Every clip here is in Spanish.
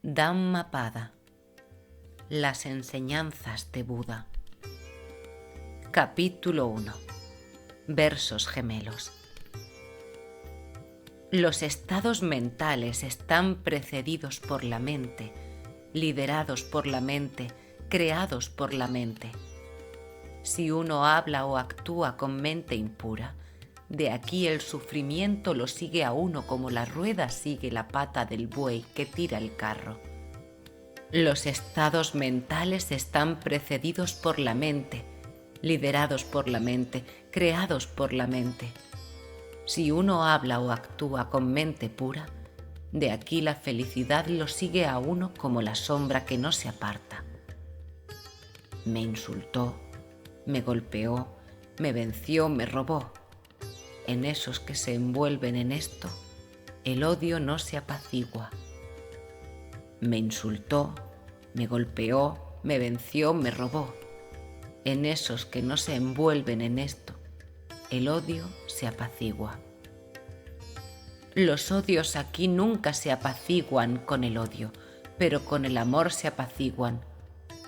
Dhammapada. Las enseñanzas de Buda. Capítulo 1. Versos gemelos. Los estados mentales están precedidos por la mente, liderados por la mente, creados por la mente. Si uno habla o actúa con mente impura, de aquí el sufrimiento lo sigue a uno como la rueda sigue la pata del buey que tira el carro. Los estados mentales están precedidos por la mente, liderados por la mente, creados por la mente. Si uno habla o actúa con mente pura, de aquí la felicidad lo sigue a uno como la sombra que no se aparta. Me insultó, me golpeó, me venció, me robó. En esos que se envuelven en esto, el odio no se apacigua. Me insultó, me golpeó, me venció, me robó. En esos que no se envuelven en esto, el odio se apacigua. Los odios aquí nunca se apaciguan con el odio, pero con el amor se apaciguan.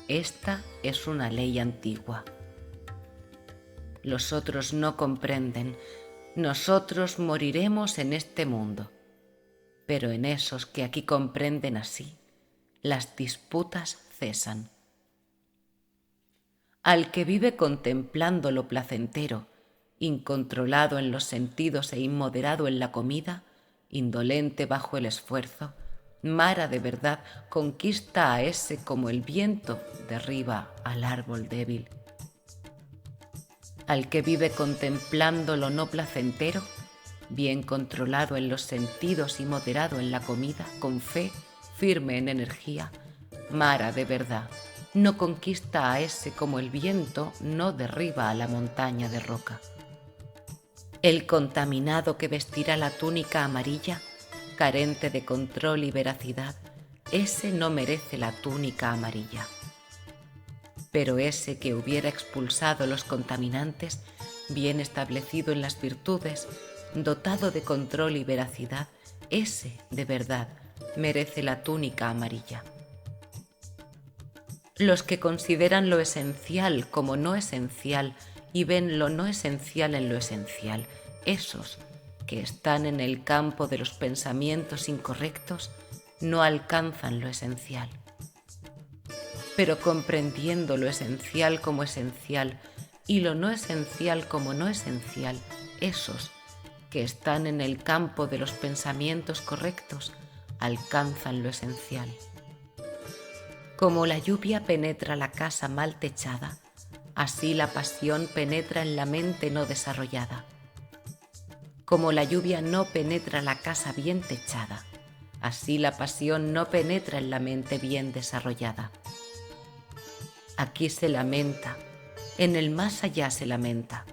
Esta es una ley antigua. Los otros no comprenden. Nosotros moriremos en este mundo, pero en esos que aquí comprenden así, las disputas cesan. Al que vive contemplando lo placentero, incontrolado en los sentidos e inmoderado en la comida, indolente bajo el esfuerzo, Mara de verdad conquista a ese como el viento derriba al árbol débil. Al que vive contemplando lo no placentero, bien controlado en los sentidos y moderado en la comida, con fe, firme en energía, Mara de verdad no conquista a ese como el viento no derriba a la montaña de roca. El contaminado que vestirá la túnica amarilla, carente de control y veracidad, ese no merece la túnica amarilla. Pero ese que hubiera expulsado los contaminantes, bien establecido en las virtudes, dotado de control y veracidad, ese, de verdad, merece la túnica amarilla. Los que consideran lo esencial como no esencial y ven lo no esencial en lo esencial, esos que están en el campo de los pensamientos incorrectos, no alcanzan lo esencial. Pero comprendiendo lo esencial como esencial y lo no esencial como no esencial, esos que están en el campo de los pensamientos correctos alcanzan lo esencial. Como la lluvia penetra la casa mal techada, así la pasión penetra en la mente no desarrollada. Como la lluvia no penetra la casa bien techada, así la pasión no penetra en la mente bien desarrollada. Aquí se lamenta, en el más allá se lamenta.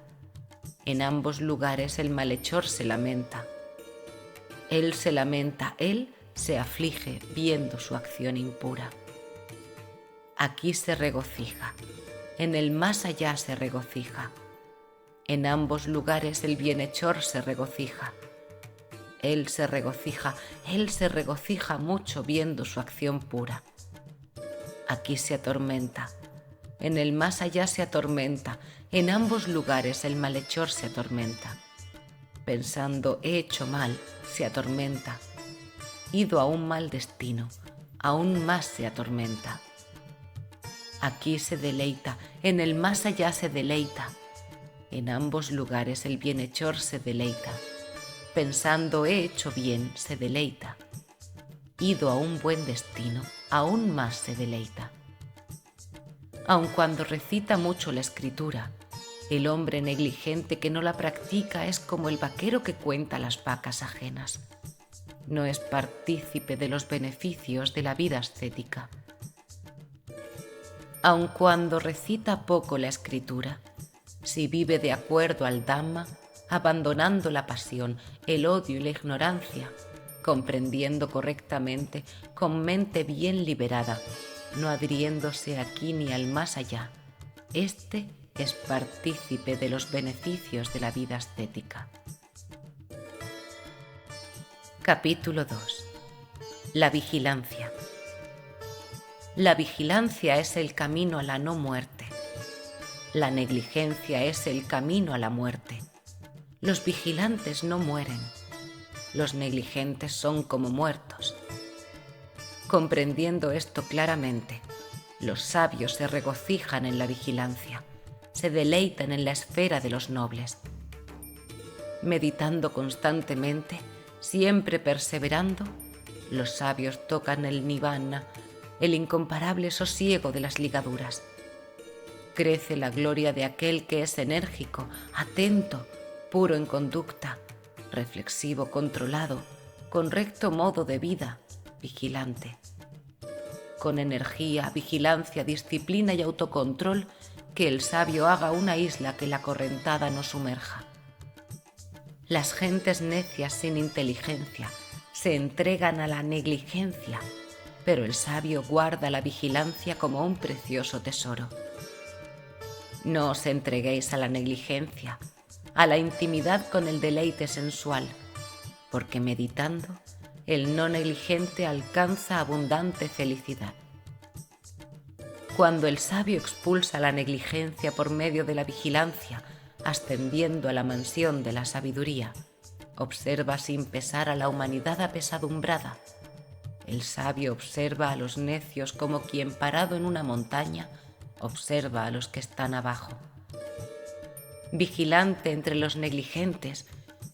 En ambos lugares el malhechor se lamenta. Él se lamenta, él se aflige viendo su acción impura. Aquí se regocija, en el más allá se regocija. En ambos lugares el bienhechor se regocija. Él se regocija mucho viendo su acción pura. Aquí se atormenta. En el más allá se atormenta, en ambos lugares el malhechor se atormenta. Pensando he hecho mal, se atormenta. Ido a un mal destino, aún más se atormenta. Aquí se deleita, en el más allá se deleita. En ambos lugares el bienhechor se deleita. Pensando he hecho bien, se deleita. Ido a un buen destino, aún más se deleita. Aun cuando recita mucho la escritura, el hombre negligente que no la practica es como el vaquero que cuenta las vacas ajenas. No es partícipe de los beneficios de la vida ascética. Aun cuando recita poco la escritura, si vive de acuerdo al Dhamma, abandonando la pasión, el odio y la ignorancia, comprendiendo correctamente, con mente bien liberada, no adhiriéndose aquí ni al más allá, este es partícipe de los beneficios de la vida ascética. Capítulo 2. La vigilancia. La vigilancia es el camino a la no muerte. La negligencia es el camino a la muerte. Los vigilantes no mueren. Los negligentes son como muertos. Comprendiendo esto claramente, los sabios se regocijan en la vigilancia, se deleitan en la esfera de los nobles. Meditando constantemente, siempre perseverando, los sabios tocan el nirvana, el incomparable sosiego de las ligaduras. Crece la gloria de aquel que es enérgico, atento, puro en conducta, reflexivo, controlado, con recto modo de vida, vigilante. Con energía, vigilancia, disciplina y autocontrol, que el sabio haga una isla que la correntada no sumerja. Las gentes necias sin inteligencia se entregan a la negligencia, pero el sabio guarda la vigilancia como un precioso tesoro. No os entreguéis a la negligencia, a la intimidad con el deleite sensual, porque meditando, el no negligente alcanza abundante felicidad. Cuando el sabio expulsa la negligencia por medio de la vigilancia, ascendiendo a la mansión de la sabiduría, observa sin pesar a la humanidad apesadumbrada. El sabio observa a los necios como quien parado en una montaña observa a los que están abajo. Vigilante entre los negligentes,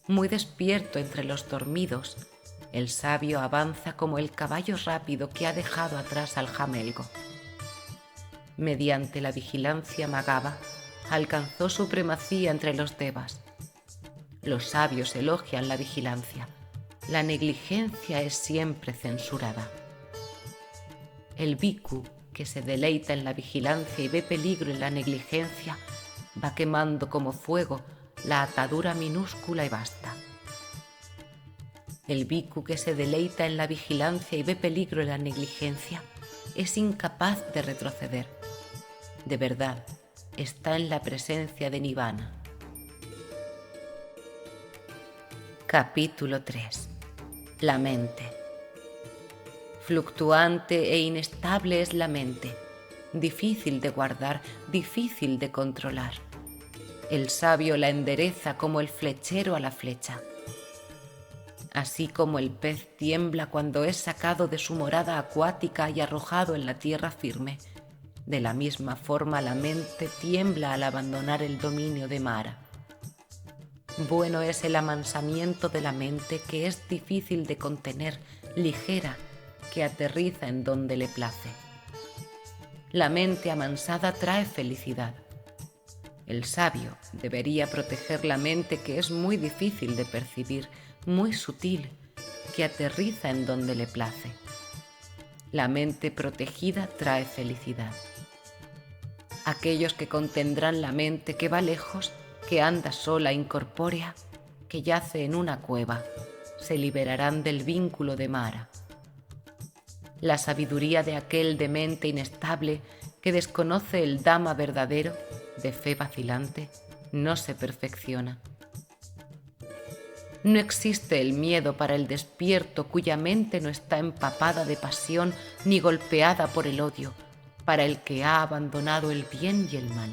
muy despierto entre los dormidos, el sabio avanza como el caballo rápido que ha dejado atrás al jamelgo. Mediante la vigilancia Magava, alcanzó supremacía entre los devas. Los sabios elogian la vigilancia. La negligencia es siempre censurada. El bhikkhu, que se deleita en la vigilancia y ve peligro en la negligencia, va quemando como fuego la atadura minúscula y vasta. El bhikkhu que se deleita en la vigilancia y ve peligro en la negligencia es incapaz de retroceder. De verdad, está en la presencia de Nirvana. Capítulo 3. La mente. Fluctuante e inestable es la mente, difícil de guardar, difícil de controlar. El sabio la endereza como el flechero a la flecha. Así como el pez tiembla cuando es sacado de su morada acuática y arrojado en la tierra firme, de la misma forma la mente tiembla al abandonar el dominio de Mara. Bueno es el amansamiento de la mente, que es difícil de contener, ligera, que aterriza en donde le place. La mente amansada trae felicidad. El sabio debería proteger la mente, que es muy difícil de percibir, muy sutil, que aterriza en donde le place. La mente protegida trae felicidad. Aquellos que contendrán la mente que va lejos, que anda sola, incorpórea, que yace en una cueva, se liberarán del vínculo de Mara. La sabiduría de aquel de mente inestable que desconoce el Dhamma verdadero, de fe vacilante, no se perfecciona. No existe el miedo para el despierto cuya mente no está empapada de pasión ni golpeada por el odio, para el que ha abandonado el bien y el mal.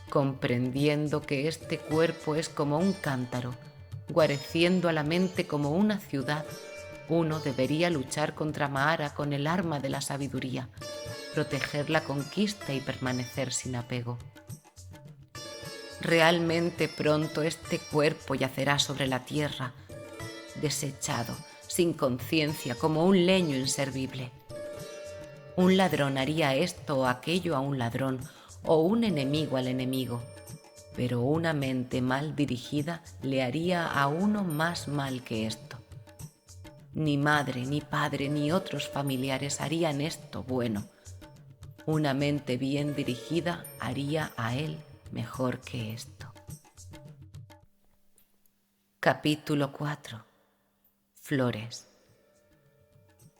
Comprendiendo que este cuerpo es como un cántaro, guareciendo a la mente como una ciudad, uno debería luchar contra Mara con el arma de la sabiduría, proteger la conquista y permanecer sin apego. Realmente pronto este cuerpo yacerá sobre la tierra, desechado, sin conciencia, como un leño inservible. Un ladrón haría esto o aquello a un ladrón, o un enemigo al enemigo, pero una mente mal dirigida le haría a uno más mal que esto. Ni madre, ni padre, ni otros familiares harían esto bueno. Una mente bien dirigida haría a él mejor que esto. Capítulo 4. Flores.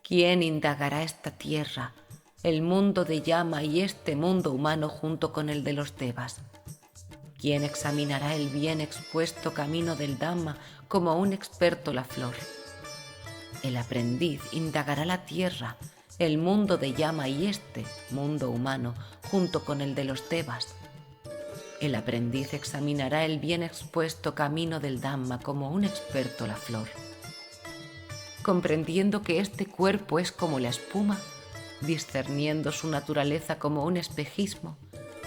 ¿Quién indagará esta tierra, el mundo de llama y este mundo humano junto con el de los devas? ¿Quién examinará el bien expuesto camino del Dhamma como un experto la flor? El aprendiz indagará la tierra, el mundo de llama y este mundo humano, junto con el de los Devas. El aprendiz examinará el bien expuesto camino del Dhamma como un experto la flor. Comprendiendo que este cuerpo es como la espuma, discerniendo su naturaleza como un espejismo,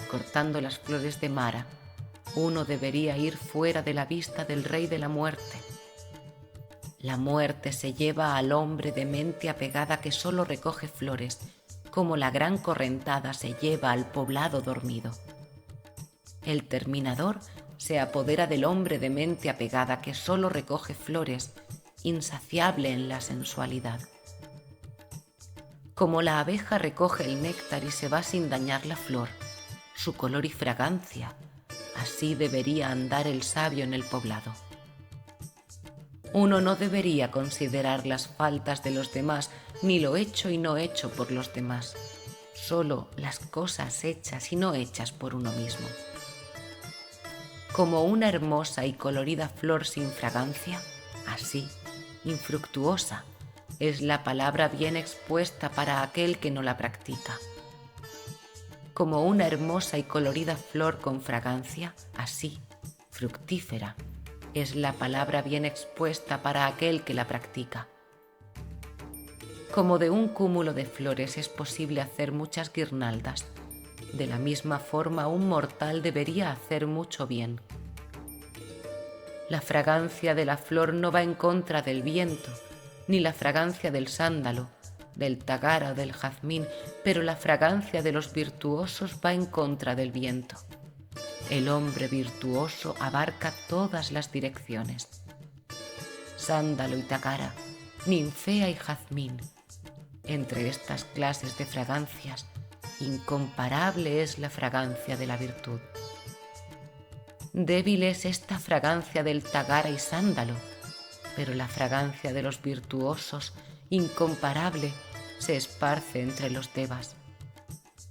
cortando las flores de Mara, uno debería ir fuera de la vista del Rey de la Muerte. La muerte se lleva al hombre de mente apegada que solo recoge flores, como la gran correntada se lleva al poblado dormido. El terminador se apodera del hombre de mente apegada que solo recoge flores, insaciable en la sensualidad. Como la abeja recoge el néctar y se va sin dañar la flor, su color y fragancia, así debería andar el sabio en el poblado. Uno no debería considerar las faltas de los demás, ni lo hecho y no hecho por los demás, solo las cosas hechas y no hechas por uno mismo. Como una hermosa y colorida flor sin fragancia, así, infructuosa, es la palabra bien expuesta para aquel que no la practica. Como una hermosa y colorida flor con fragancia, así, fructífera, es la palabra bien expuesta para aquel que la practica. Como de un cúmulo de flores es posible hacer muchas guirnaldas, de la misma forma un mortal debería hacer mucho bien. La fragancia de la flor no va en contra del viento, ni la fragancia del sándalo, del tagara o del jazmín, pero la fragancia de los virtuosos va en contra del viento. El hombre virtuoso abarca todas las direcciones. Sándalo y tagara, ninfea y jazmín. Entre estas clases de fragancias, incomparable es la fragancia de la virtud. Débil es esta fragancia del tagara y sándalo, pero la fragancia de los virtuosos, incomparable, se esparce entre los devas.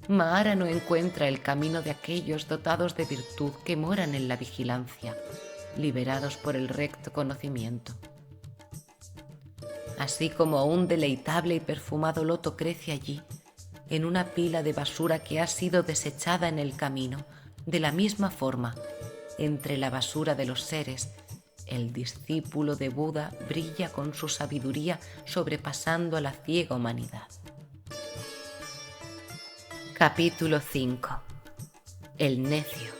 Mahara no encuentra el camino de aquellos dotados de virtud que moran en la vigilancia, liberados por el recto conocimiento. Así como un deleitable y perfumado loto crece allí, en una pila de basura que ha sido desechada en el camino, de la misma forma, entre la basura de los seres, el discípulo de Buda brilla con su sabiduría sobrepasando a la ciega humanidad. Capítulo 5. El necio.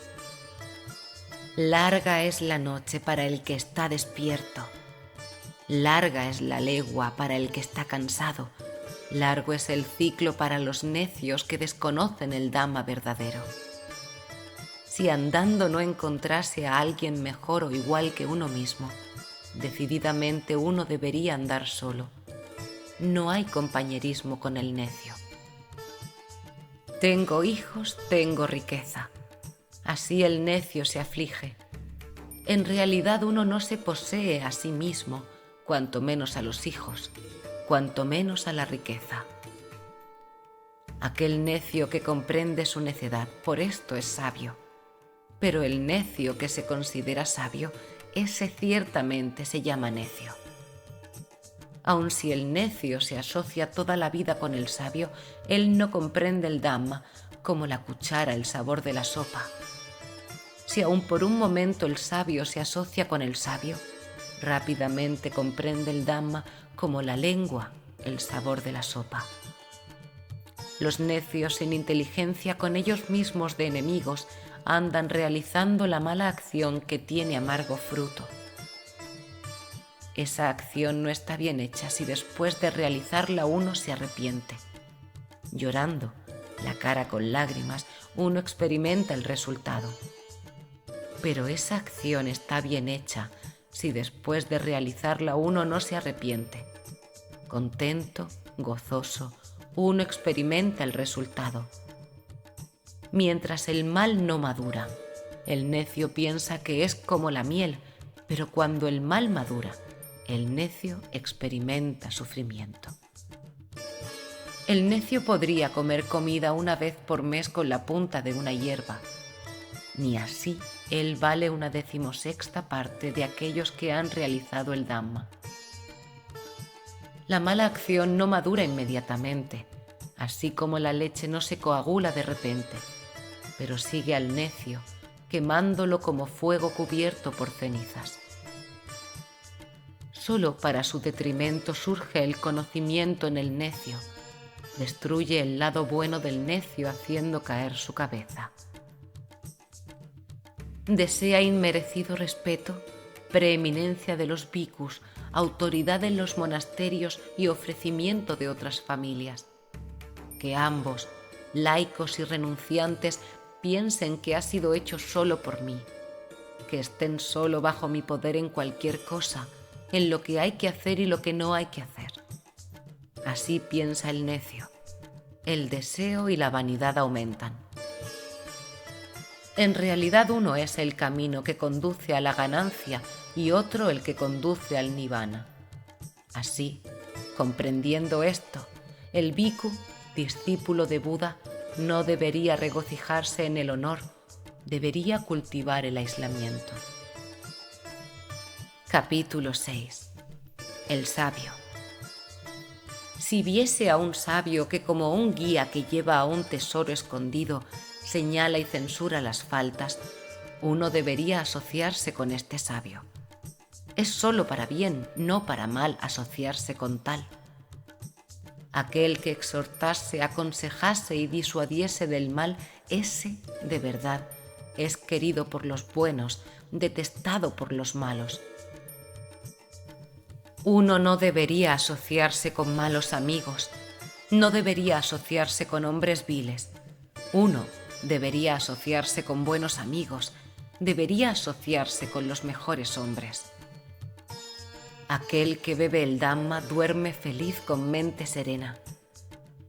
Larga es la noche para el que está despierto. Larga es la legua para el que está cansado. Largo es el ciclo para los necios que desconocen el Dhamma verdadero. Si andando no encontrase a alguien mejor o igual que uno mismo, decididamente uno debería andar solo. No hay compañerismo con el necio. Tengo hijos, tengo riqueza. Así el necio se aflige. En realidad uno no se posee a sí mismo, cuanto menos a los hijos, cuanto menos a la riqueza. Aquel necio que comprende su necedad, por esto es sabio. Pero el necio que se considera sabio, ese ciertamente se llama necio. Aun si el necio se asocia toda la vida con el sabio, él no comprende el Dhamma como la cuchara el sabor de la sopa. Si aun por un momento el sabio se asocia con el sabio, rápidamente comprende el Dhamma como la lengua el sabor de la sopa. Los necios sin inteligencia con ellos mismos de enemigos andan realizando la mala acción que tiene amargo fruto. Esa acción no está bien hecha si después de realizarla uno se arrepiente. Llorando, la cara con lágrimas, uno experimenta el resultado. Pero esa acción está bien hecha si después de realizarla uno no se arrepiente. Contento, gozoso, uno experimenta el resultado. Mientras el mal no madura, el necio piensa que es como la miel, pero cuando el mal madura, el necio experimenta sufrimiento. El necio podría comer comida una vez por mes con la punta de una hierba. Ni así él vale 1/16 parte de aquellos que han realizado el Dhamma. La mala acción no madura inmediatamente, así como la leche no se coagula de repente, pero sigue al necio, quemándolo como fuego cubierto por cenizas. Solo para su detrimento surge el conocimiento en el necio, destruye el lado bueno del necio haciendo caer su cabeza. Desea inmerecido respeto, preeminencia de los bhikkhus, autoridad en los monasterios y ofrecimiento de otras familias. Que ambos, laicos y renunciantes, piensen que ha sido hecho solo por mí, que estén solo bajo mi poder en cualquier cosa, en lo que hay que hacer y lo que no hay que hacer. Así piensa el necio. El deseo y la vanidad aumentan. En realidad uno es el camino que conduce a la ganancia y otro el que conduce al nirvana. Así, comprendiendo esto, el bhikkhu, discípulo de Buda, no debería regocijarse en el honor, debería cultivar el aislamiento. Capítulo 6. El sabio. Si viese a un sabio que como un guía que lleva a un tesoro escondido señala y censura las faltas, uno debería asociarse con este sabio. Es solo para bien, no para mal, asociarse con tal. Aquel que exhortase, aconsejase y disuadiese del mal, ese, de verdad, es querido por los buenos, detestado por los malos. Uno no debería asociarse con malos amigos, no debería asociarse con hombres viles. Uno debería asociarse con buenos amigos, debería asociarse con los mejores hombres. Aquel que bebe el Dhamma duerme feliz con mente serena.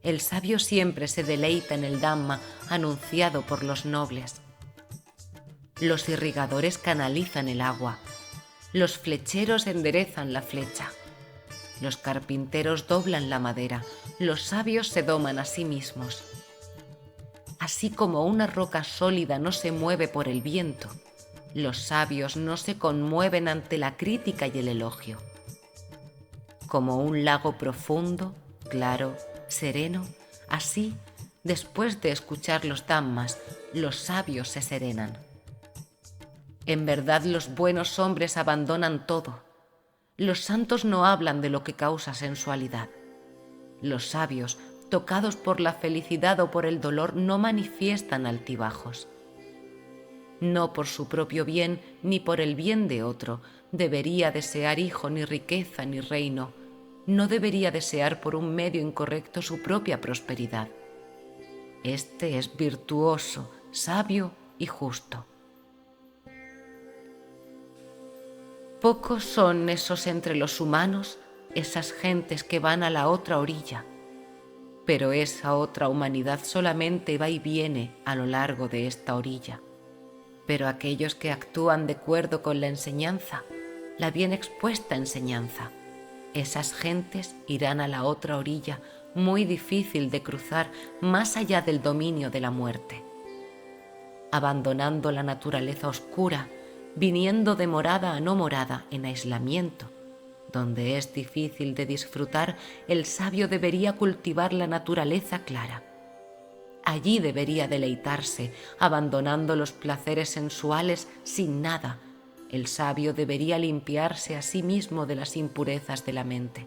El sabio siempre se deleita en el Dhamma anunciado por los nobles. Los irrigadores canalizan el agua, los flecheros enderezan la flecha, los carpinteros doblan la madera, los sabios se doman a sí mismos. Así como una roca sólida no se mueve por el viento, los sabios no se conmueven ante la crítica y el elogio. Como un lago profundo, claro, sereno, así, después de escuchar los dhammas, los sabios se serenan. En verdad los buenos hombres abandonan todo. Los santos no hablan de lo que causa sensualidad. Los sabios, tocados por la felicidad o por el dolor, no manifiestan altibajos. No por su propio bien ni por el bien de otro debería desear hijo, ni riqueza, ni reino. No debería desear por un medio incorrecto su propia prosperidad. Este es virtuoso, sabio y justo. Pocos son esos entre los humanos, esas gentes que van a la otra orilla, pero esa otra humanidad solamente va y viene a lo largo de esta orilla. Pero aquellos que actúan de acuerdo con la enseñanza, la bien expuesta enseñanza, esas gentes irán a la otra orilla muy difícil de cruzar, más allá del dominio de la muerte. Abandonando la naturaleza oscura, viniendo de morada a no morada en aislamiento, donde es difícil de disfrutar, el sabio debería cultivar la naturaleza clara. Allí debería deleitarse, abandonando los placeres sensuales sin nada. El sabio debería limpiarse a sí mismo de las impurezas de la mente.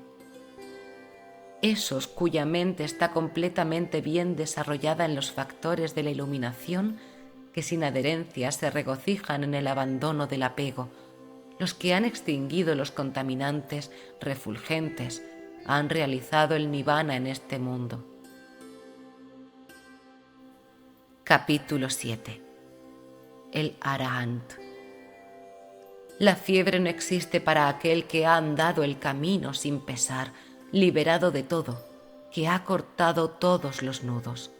Esos cuya mente está completamente bien desarrollada en los factores de la iluminación, que sin adherencia se regocijan en el abandono del apego, los que han extinguido los contaminantes refulgentes, han realizado el nirvana en este mundo. Capítulo 7. El Arahant. La fiebre no existe para aquel que ha andado el camino sin pesar, liberado de todo, que ha cortado todos los nudos.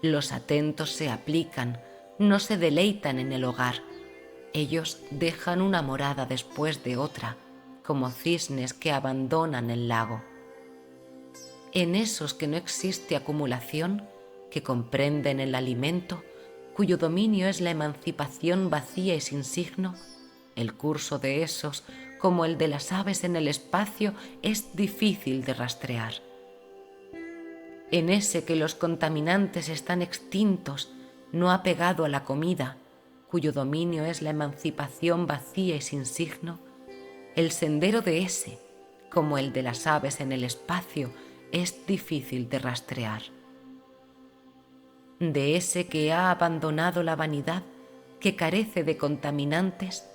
Los atentos se aplican, no se deleitan en el hogar. Ellos dejan una morada después de otra, como cisnes que abandonan el lago. En esos que no existe acumulación, que comprenden el alimento, cuyo dominio es la emancipación vacía y sin signo, el curso de esos, como el de las aves en el espacio, es difícil de rastrear. En ese que los contaminantes están extintos, no apegado a la comida, cuyo dominio es la emancipación vacía y sin signo, el sendero de ese, como el de las aves en el espacio, es difícil de rastrear. De ese que ha abandonado la vanidad, que carece de contaminantes,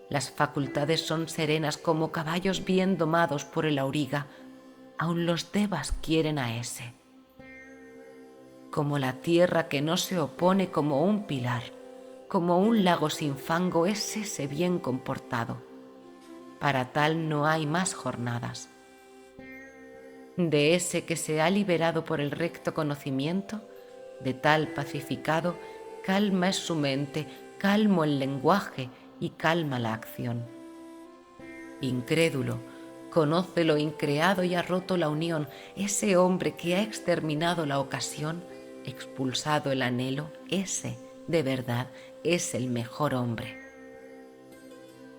las facultades son serenas como caballos bien domados por el auriga, aun los devas quieren a ese. Como la tierra que no se opone como un pilar, como un lago sin fango es ese bien comportado. Para tal no hay más jornadas. De ese que se ha liberado por el recto conocimiento, de tal pacificado, calma es su mente, calmo el lenguaje y calma la acción. Incrédulo, conoce lo increado y ha roto la unión, ese hombre que ha exterminado la ocasión, expulsado el anhelo, ese, de verdad, es el mejor hombre.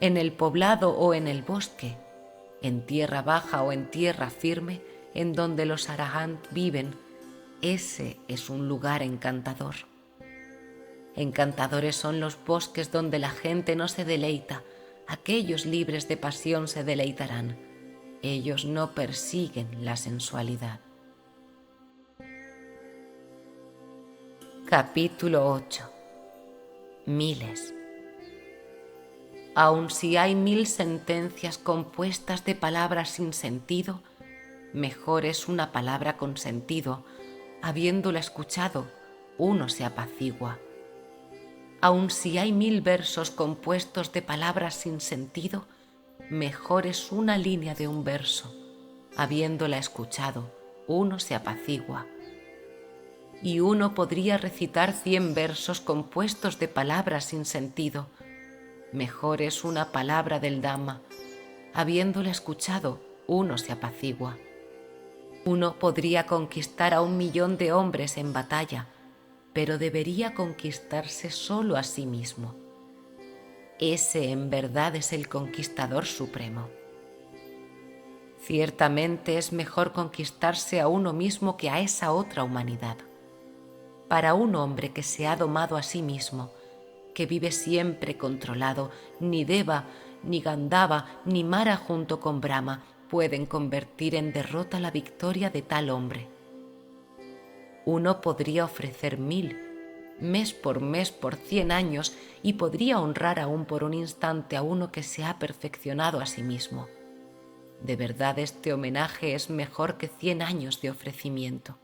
En el poblado o en el bosque, en tierra baja o en tierra firme, en donde los arahant viven, ese es un lugar encantador. Encantadores son los bosques donde la gente no se deleita, aquellos libres de pasión se deleitarán, ellos no persiguen la sensualidad. Capítulo 8. Miles. Aun si hay 1000 sentencias compuestas de palabras sin sentido, mejor es una palabra con sentido, habiéndola escuchado, uno se apacigua. Aun si hay 1000 versos compuestos de palabras sin sentido, mejor es una línea de un verso, habiéndola escuchado, uno se apacigua. Y uno podría recitar 100 versos compuestos de palabras sin sentido, mejor es una palabra del Dhamma, habiéndola escuchado, uno se apacigua. Uno podría conquistar a 1.000.000 de hombres en batalla, pero debería conquistarse solo a sí mismo. Ese en verdad es el conquistador supremo. Ciertamente es mejor conquistarse a uno mismo que a esa otra humanidad. Para un hombre que se ha domado a sí mismo, que vive siempre controlado, ni Deva, ni Gandhava, ni Mara junto con Brahma pueden convertir en derrota la victoria de tal hombre. Uno podría ofrecer 1000, mes por 100 años, y podría honrar aún por un instante a uno que se ha perfeccionado a sí mismo. De verdad este homenaje es mejor que 100 años de ofrecimiento.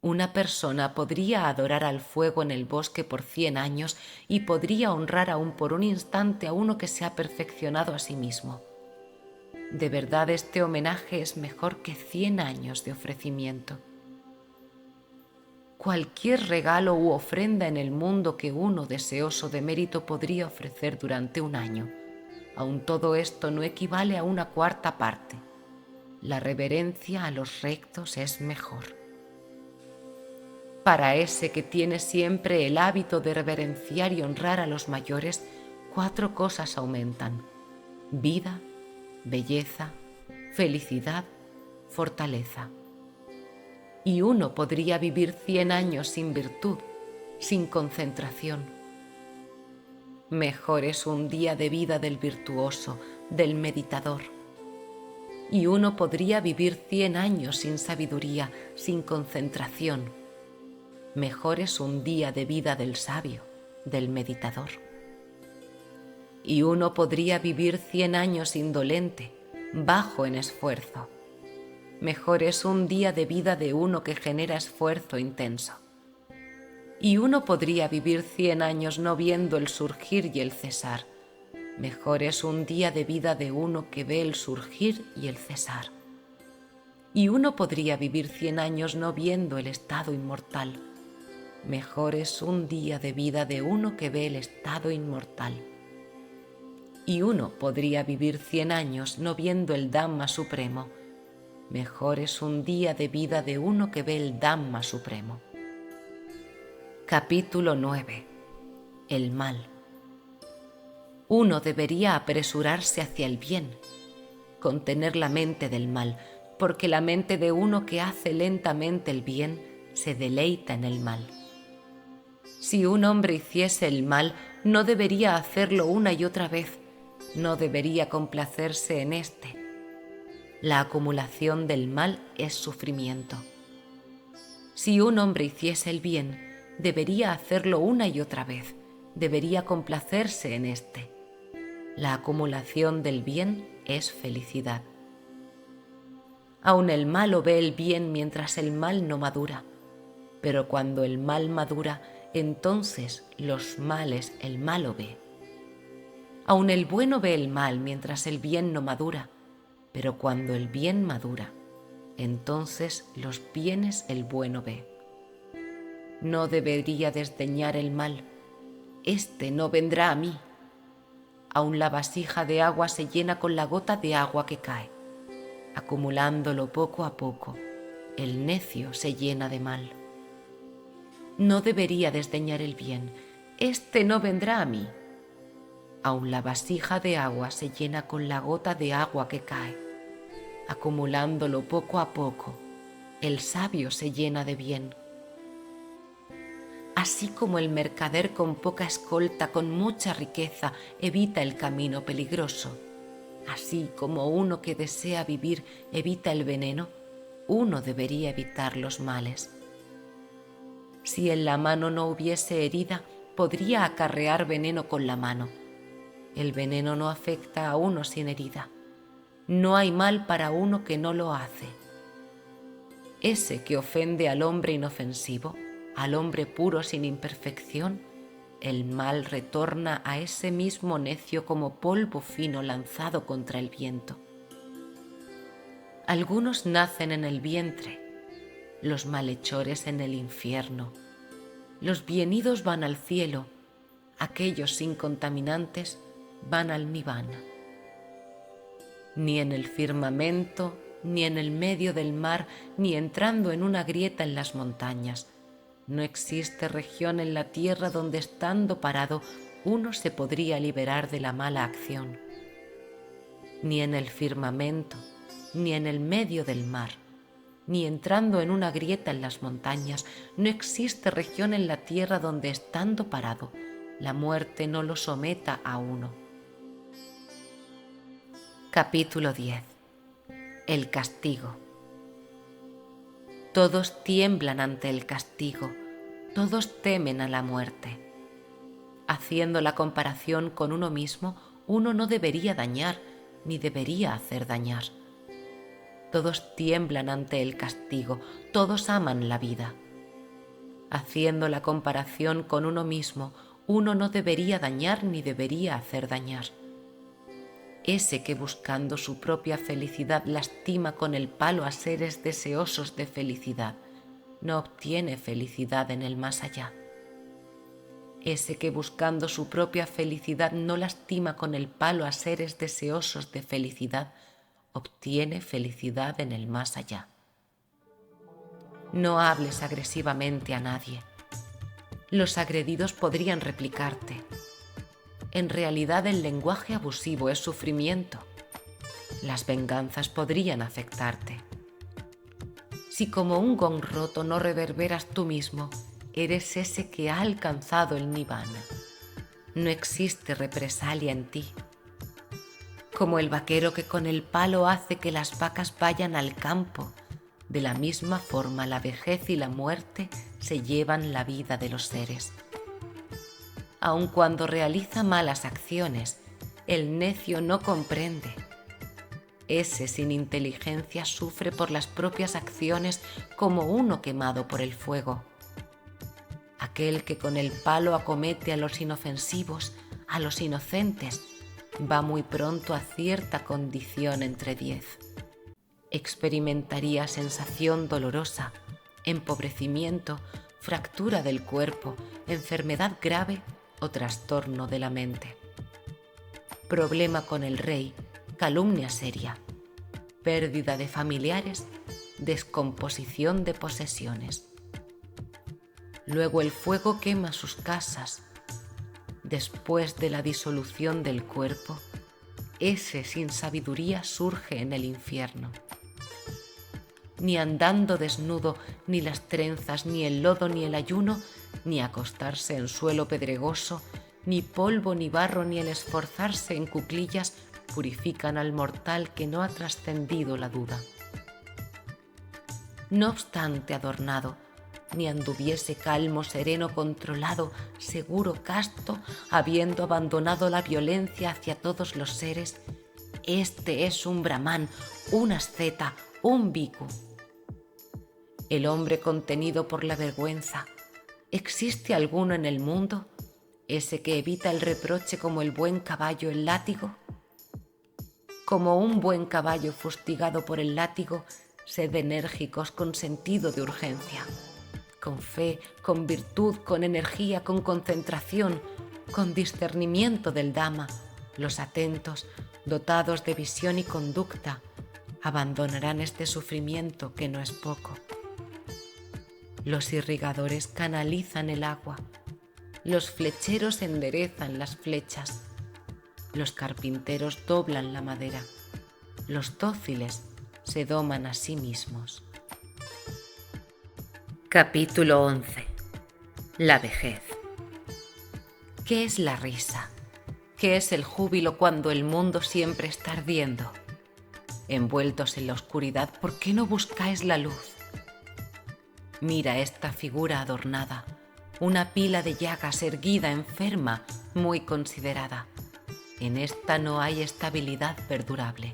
Una persona podría adorar al fuego en el bosque por 100 años y podría honrar aún por un instante a uno que se ha perfeccionado a sí mismo. De verdad este homenaje es mejor que 100 años de ofrecimiento. Cualquier regalo u ofrenda en el mundo que uno deseoso de mérito podría ofrecer durante un año, aun todo esto no equivale a una cuarta parte. La reverencia a los rectos es mejor. Para ese que tiene siempre el hábito de reverenciar y honrar a los mayores, 4 cosas aumentan: vida, belleza, felicidad, fortaleza. Y uno podría vivir 100 años sin virtud, sin concentración. Mejor es un día de vida del virtuoso, del meditador. Y uno podría vivir 100 años sin sabiduría, sin concentración. Mejor es un día de vida del sabio, del meditador. Y uno podría vivir 100 años indolente, bajo en esfuerzo. Mejor es un día de vida de uno que genera esfuerzo intenso. Y uno podría vivir 100 años no viendo el surgir y el cesar. Mejor es un día de vida de uno que ve el surgir y el cesar. Y uno podría vivir 100 años no viendo el estado inmortal. Mejor es un día de vida de uno que ve el estado inmortal. Y uno podría vivir 100 años no viendo el Dhamma supremo. Mejor es un día de vida de uno que ve el Dhamma supremo. Capítulo 9. El mal. uno debería apresurarse hacia el bien, contener la mente del mal, porque la mente de uno que hace lentamente el bien se deleita en el mal. Si un hombre hiciese el mal, no debería hacerlo una y otra vez, no debería complacerse en éste. La acumulación del mal es sufrimiento. Si un hombre hiciese el bien, debería hacerlo una y otra vez, debería complacerse en éste. La acumulación del bien es felicidad. Aun el malo ve el bien mientras el mal no madura, pero cuando el mal madura, entonces los males el malo ve. Aun el bueno ve el mal mientras el bien no madura, pero cuando el bien madura, entonces los bienes el bueno ve. No debería desdeñar el mal, éste no vendrá a mí. Aun la vasija de agua se llena con la gota de agua que cae. Acumulándolo poco a poco, el necio se llena de mal. No debería desdeñar el bien, éste no vendrá a mí. Aun la vasija de agua se llena con la gota de agua que cae. Acumulándolo poco a poco, el sabio se llena de bien. Así como el mercader con poca escolta, con mucha riqueza, evita el camino peligroso, así como uno que desea vivir evita el veneno, uno debería evitar los males. Si en la mano no hubiese herida, podría acarrear veneno con la mano. El veneno no afecta a uno sin herida. No hay mal para uno que no lo hace. Ese que ofende al hombre inofensivo, al hombre puro sin imperfección, el mal retorna a ese mismo necio como polvo fino lanzado contra el viento. Algunos nacen en el vientre, los malhechores en el infierno. Los bienidos van al cielo, aquellos sin contaminantes van al nirvana. Ni en el firmamento, ni en el medio del mar, ni entrando en una grieta en las montañas. No existe región en la tierra donde estando parado uno se podría liberar de la mala acción. Ni en el firmamento, ni en el medio del mar, ni entrando en una grieta en las montañas, no existe región en la tierra donde estando parado la muerte no lo someta a uno. Capítulo 10. El castigo. Todos tiemblan ante el castigo, todos temen a la muerte. Haciendo la comparación con uno mismo, uno no debería dañar, ni debería hacer dañar. Todos tiemblan ante el castigo, todos aman la vida. Haciendo la comparación con uno mismo, uno no debería dañar ni debería hacer dañar. Ese que buscando su propia felicidad lastima con el palo a seres deseosos de felicidad, no obtiene felicidad en el más allá. Ese que buscando su propia felicidad no lastima con el palo a seres deseosos de felicidad, obtiene felicidad en el más allá. No hables agresivamente a nadie. Los agredidos podrían replicarte. En realidad el lenguaje abusivo es sufrimiento. Las venganzas podrían afectarte. Si como un gong roto no reverberas tú mismo, eres ese que ha alcanzado el nirvana. No existe represalia en ti. Como el vaquero que con el palo hace que las vacas vayan al campo, de la misma forma la vejez y la muerte se llevan la vida de los seres. Aun cuando realiza malas acciones, el necio no comprende. Ese sin inteligencia sufre por las propias acciones como uno quemado por el fuego. Aquel que con el palo acomete a los inofensivos, a los inocentes, va muy pronto a cierta condición entre 10. Experimentaría sensación dolorosa, empobrecimiento, fractura del cuerpo, enfermedad grave o trastorno de la mente. Problema con el rey, calumnia seria, pérdida de familiares, descomposición de posesiones. Luego el fuego quema sus casas. Después de la disolución del cuerpo, ese sin sabiduría surge en el infierno. Ni andando desnudo, ni las trenzas, ni el lodo, ni el ayuno, ni acostarse en suelo pedregoso, ni polvo, ni barro, ni el esforzarse en cuclillas purifican al mortal que no ha trascendido la duda. No obstante adornado, ni anduviese calmo, sereno, controlado, seguro, casto, habiendo abandonado la violencia hacia todos los seres, este es un brahmán, un asceta, un bhikkhu. El hombre contenido por la vergüenza, ¿existe alguno en el mundo, ese que evita el reproche como el buen caballo el látigo? Como un buen caballo fustigado por el látigo, sed enérgicos con sentido de urgencia, con fe, con virtud, con energía, con concentración, con discernimiento del Dhamma. Los atentos, dotados de visión y conducta, abandonarán este sufrimiento que no es poco. Los irrigadores canalizan el agua, los flecheros enderezan las flechas, los carpinteros doblan la madera, los dóciles se doman a sí mismos. Capítulo 11. La vejez. ¿Qué es la risa? ¿Qué es el júbilo cuando el mundo siempre está ardiendo? Envueltos en la oscuridad, ¿por qué no buscáis la luz? Mira esta figura adornada, una pila de llagas erguida, enferma, muy considerada. En esta no hay estabilidad perdurable.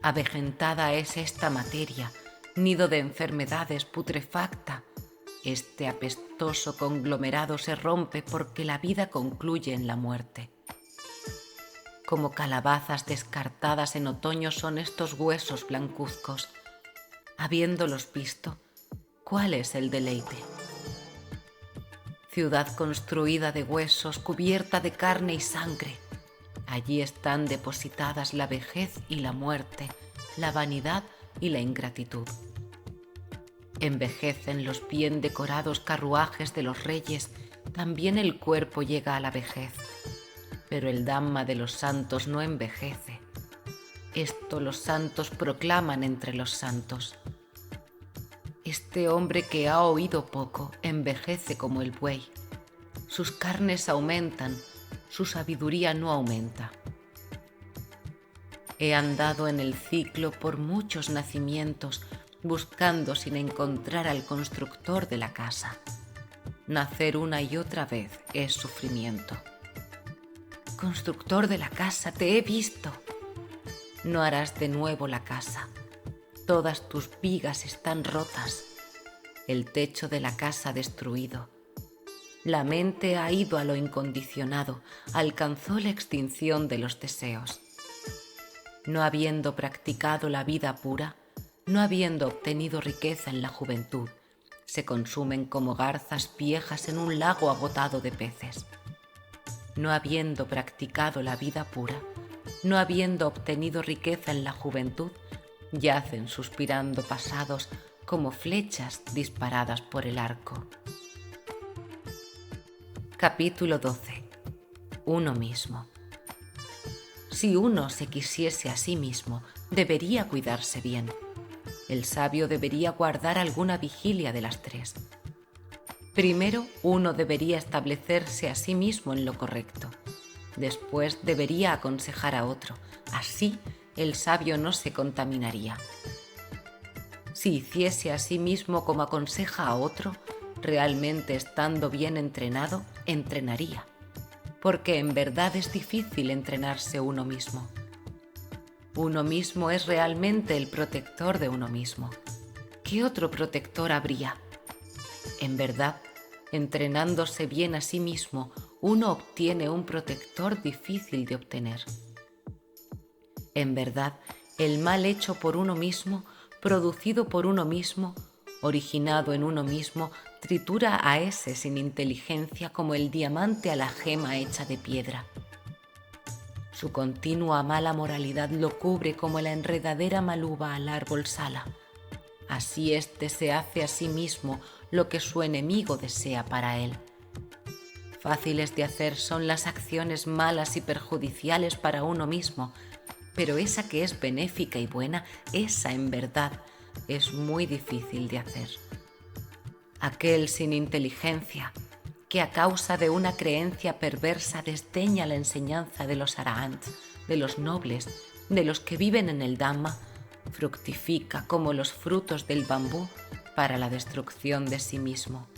Avejentada es esta materia, nido de enfermedades, putrefacta. Este apestoso conglomerado se rompe porque la vida concluye en la muerte. Como calabazas descartadas en otoño son estos huesos blancuzcos. Habiéndolos visto, ¿cuál es el deleite? Ciudad construida de huesos, cubierta de carne y sangre. Allí están depositadas la vejez y la muerte, la vanidad y la ingratitud. Envejecen los bien decorados carruajes de los reyes, también el cuerpo llega a la vejez. Pero el Dhamma de los santos no envejece. Esto los santos proclaman entre los santos. Este hombre que ha oído poco envejece como el buey. Sus carnes aumentan, su sabiduría no aumenta. He andado en el ciclo por muchos nacimientos, buscando sin encontrar al constructor de la casa. Nacer una y otra vez es sufrimiento. Constructor de la casa, te he visto. No harás de nuevo la casa. Todas tus vigas están rotas, el techo de la casa destruido. La mente ha ido a lo incondicionado, alcanzó la extinción de los deseos. No habiendo practicado la vida pura, no habiendo obtenido riqueza en la juventud, se consumen como garzas viejas en un lago agotado de peces. No habiendo practicado la vida pura, no habiendo obtenido riqueza en la juventud, yacen suspirando pasados como flechas disparadas por el arco. Capítulo 12. Uno mismo. Si uno se quisiese a sí mismo, debería cuidarse bien. El sabio debería guardar alguna vigilia de las tres. Primero, uno debería establecerse a sí mismo en lo correcto. Después debería aconsejar a otro. Así, el sabio no se contaminaría. Si hiciese a sí mismo como aconseja a otro, realmente estando bien entrenado, entrenaría. Porque en verdad es difícil entrenarse uno mismo. Uno mismo es realmente el protector de uno mismo. ¿Qué otro protector habría? En verdad, entrenándose bien a sí mismo, uno obtiene un protector difícil de obtener. En verdad, el mal hecho por uno mismo, producido por uno mismo, originado en uno mismo, tritura a ese sin inteligencia como el diamante a la gema hecha de piedra. Su continua mala moralidad lo cubre como la enredadera maluba al árbol sala. Así éste se hace a sí mismo lo que su enemigo desea para él. Fáciles de hacer son las acciones malas y perjudiciales para uno mismo, pero esa que es benéfica y buena, esa en verdad es muy difícil de hacer. Aquel sin inteligencia, que a causa de una creencia perversa desdeña la enseñanza de los arahants, de los nobles, de los que viven en el Dhamma, fructifica como los frutos del bambú para la destrucción de sí mismo.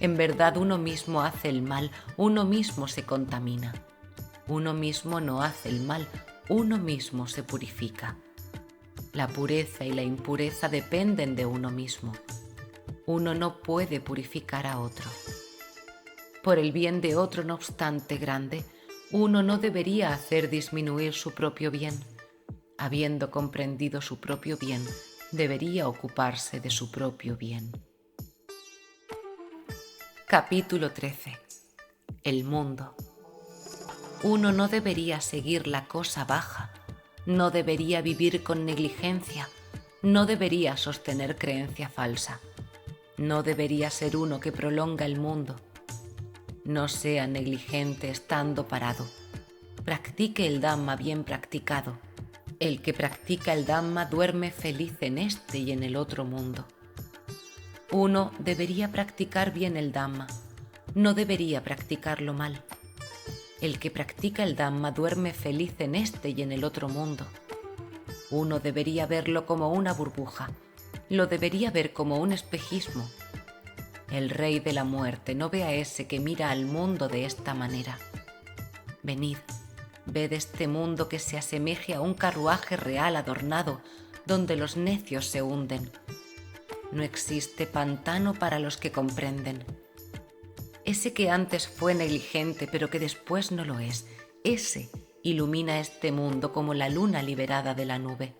En verdad uno mismo hace el mal, uno mismo se contamina. Uno mismo no hace el mal, uno mismo se purifica. La pureza y la impureza dependen de uno mismo. Uno no puede purificar a otro. Por el bien de otro, no obstante grande, uno no debería hacer disminuir su propio bien. Habiendo comprendido su propio bien, debería ocuparse de su propio bien. Capítulo 13. El mundo. Uno no debería seguir la cosa baja, no debería vivir con negligencia, no debería sostener creencia falsa, no debería ser uno que prolonga el mundo. No sea negligente estando parado. Practique el Dhamma bien practicado. El que practica el Dhamma duerme feliz en este y en el otro mundo. Uno debería practicar bien el Dhamma, no debería practicarlo mal. El que practica el Dhamma duerme feliz en este y en el otro mundo. Uno debería verlo como una burbuja, lo debería ver como un espejismo. El rey de la muerte no ve a ese que mira al mundo de esta manera. Venid, ved este mundo que se asemeje a un carruaje real adornado, donde los necios se hunden. No existe pantano para los que comprenden. Ese que antes fue negligente pero que después no lo es, ese ilumina este mundo como la luna liberada de la nube.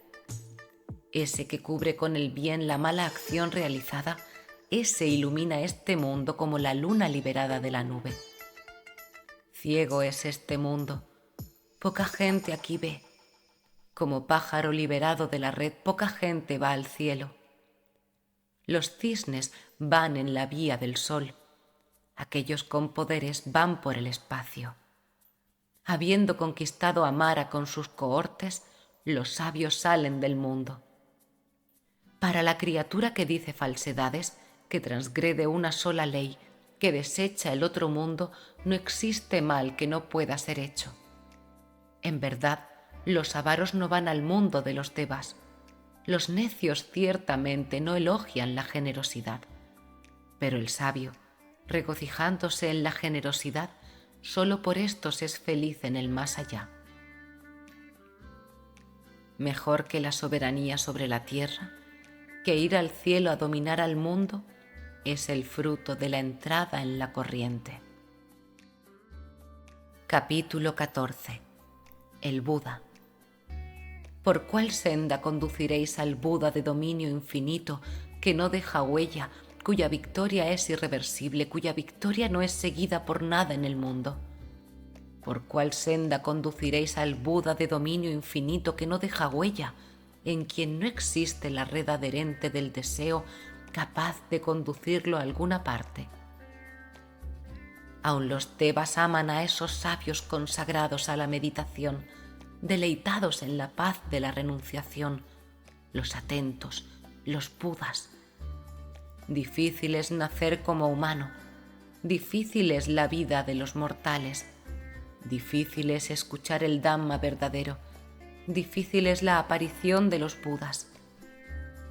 Ese que cubre con el bien la mala acción realizada, ese ilumina este mundo como la luna liberada de la nube. Ciego es este mundo, poca gente aquí ve. Como pájaro liberado de la red, poca gente va al cielo. Los cisnes van en la vía del sol, aquellos con poderes van por el espacio. Habiendo conquistado a Mara con sus cohortes, los sabios salen del mundo. Para la criatura que dice falsedades, que transgrede una sola ley, que desecha el otro mundo, no existe mal que no pueda ser hecho. En verdad, los avaros no van al mundo de los Devas. Los necios ciertamente no elogian la generosidad, pero el sabio, regocijándose en la generosidad, solo por estos es feliz en el más allá. Mejor que la soberanía sobre la tierra, que ir al cielo a dominar al mundo, es el fruto de la entrada en la corriente. Capítulo 14. El Buda. ¿Por cuál senda conduciréis al Buda de dominio infinito, que no deja huella, cuya victoria es irreversible, cuya victoria no es seguida por nada en el mundo? ¿Por cuál senda conduciréis al Buda de dominio infinito, que no deja huella, en quien no existe la red adherente del deseo capaz de conducirlo a alguna parte? Aun los Devas aman a esos sabios consagrados a la meditación, deleitados en la paz de la renunciación, los atentos, los Budas. Difícil es nacer como humano, difícil es la vida de los mortales, difícil es escuchar el Dhamma verdadero, difícil es la aparición de los Budas.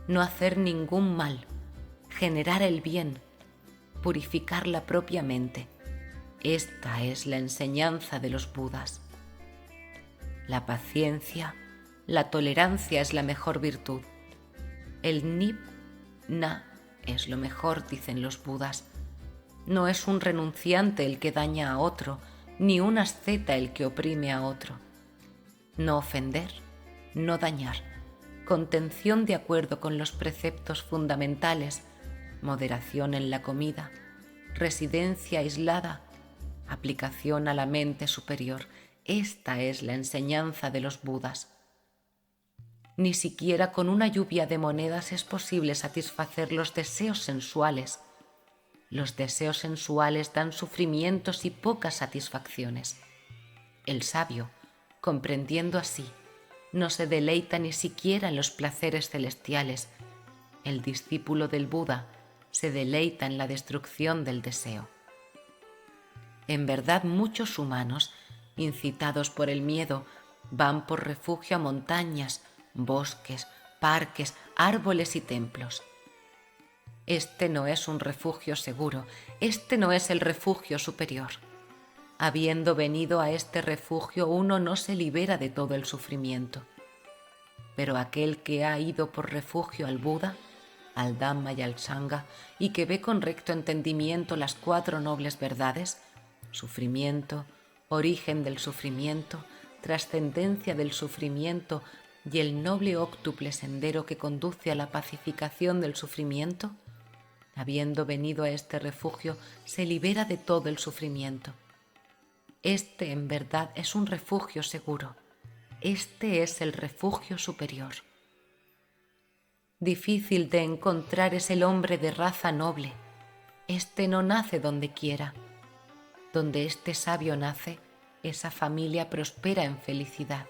No hacer ningún mal, generar el bien, purificar la propia mente. Esta es la enseñanza de los Budas. La paciencia, la tolerancia es la mejor virtud. El Nip-Na es lo mejor, dicen los Budas. No es un renunciante el que daña a otro, ni un asceta el que oprime a otro. No ofender, no dañar, contención de acuerdo con los preceptos fundamentales, moderación en la comida, residencia aislada, aplicación a la mente superior. Esta es la enseñanza de los Budas. Ni siquiera con una lluvia de monedas es posible satisfacer los deseos sensuales. Los deseos sensuales dan sufrimientos y pocas satisfacciones. El sabio, comprendiendo así, no se deleita ni siquiera en los placeres celestiales. El discípulo del Buda se deleita en la destrucción del deseo. En verdad, muchos humanos, incitados por el miedo, van por refugio a montañas, bosques, parques, árboles y templos. Este no es un refugio seguro, este no es el refugio superior. Habiendo venido a este refugio, uno no se libera de todo el sufrimiento. Pero aquel que ha ido por refugio al Buda, al Dhamma y al Sangha, y que ve con recto entendimiento las 4 nobles verdades, sufrimiento, origen del sufrimiento, trascendencia del sufrimiento y el noble óctuple sendero que conduce a la pacificación del sufrimiento, habiendo venido a este refugio, se libera de todo el sufrimiento. Este en verdad es un refugio seguro. Este es el refugio superior. Difícil de encontrar es el hombre de raza noble. Este no nace donde quiera. Donde este sabio nace, esa familia prospera en felicidad.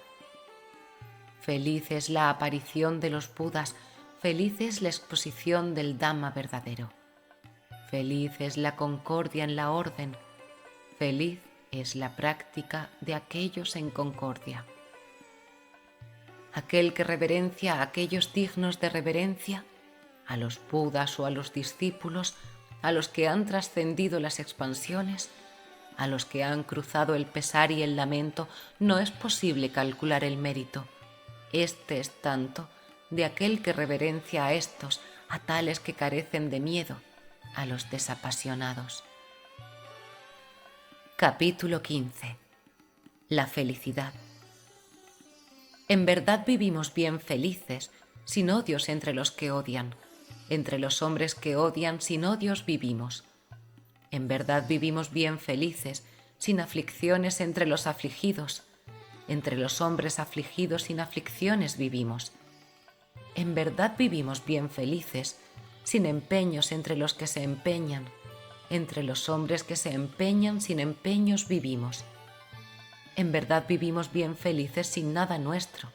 Feliz es la aparición de los Budas, feliz es la exposición del Dhamma verdadero. Feliz es la concordia en la orden, feliz es la práctica de aquellos en concordia. Aquel que reverencia a aquellos dignos de reverencia, a los Budas o a los discípulos, a los que han trascendido las expansiones, a los que han cruzado el pesar y el lamento, no es posible calcular el mérito. Este es tanto de aquel que reverencia a estos, a tales que carecen de miedo, a los desapasionados. Capítulo 15. La felicidad. En verdad vivimos bien felices, sin odios entre los que odian. Entre los hombres que odian, sin odios vivimos. En verdad vivimos bien felices, sin aflicciones entre los afligidos. Entre los hombres afligidos, sin aflicciones vivimos. En verdad vivimos bien felices, sin empeños entre los que se empeñan. Entre los hombres que se empeñan, sin empeños vivimos. En verdad vivimos bien felices sin nada nuestro.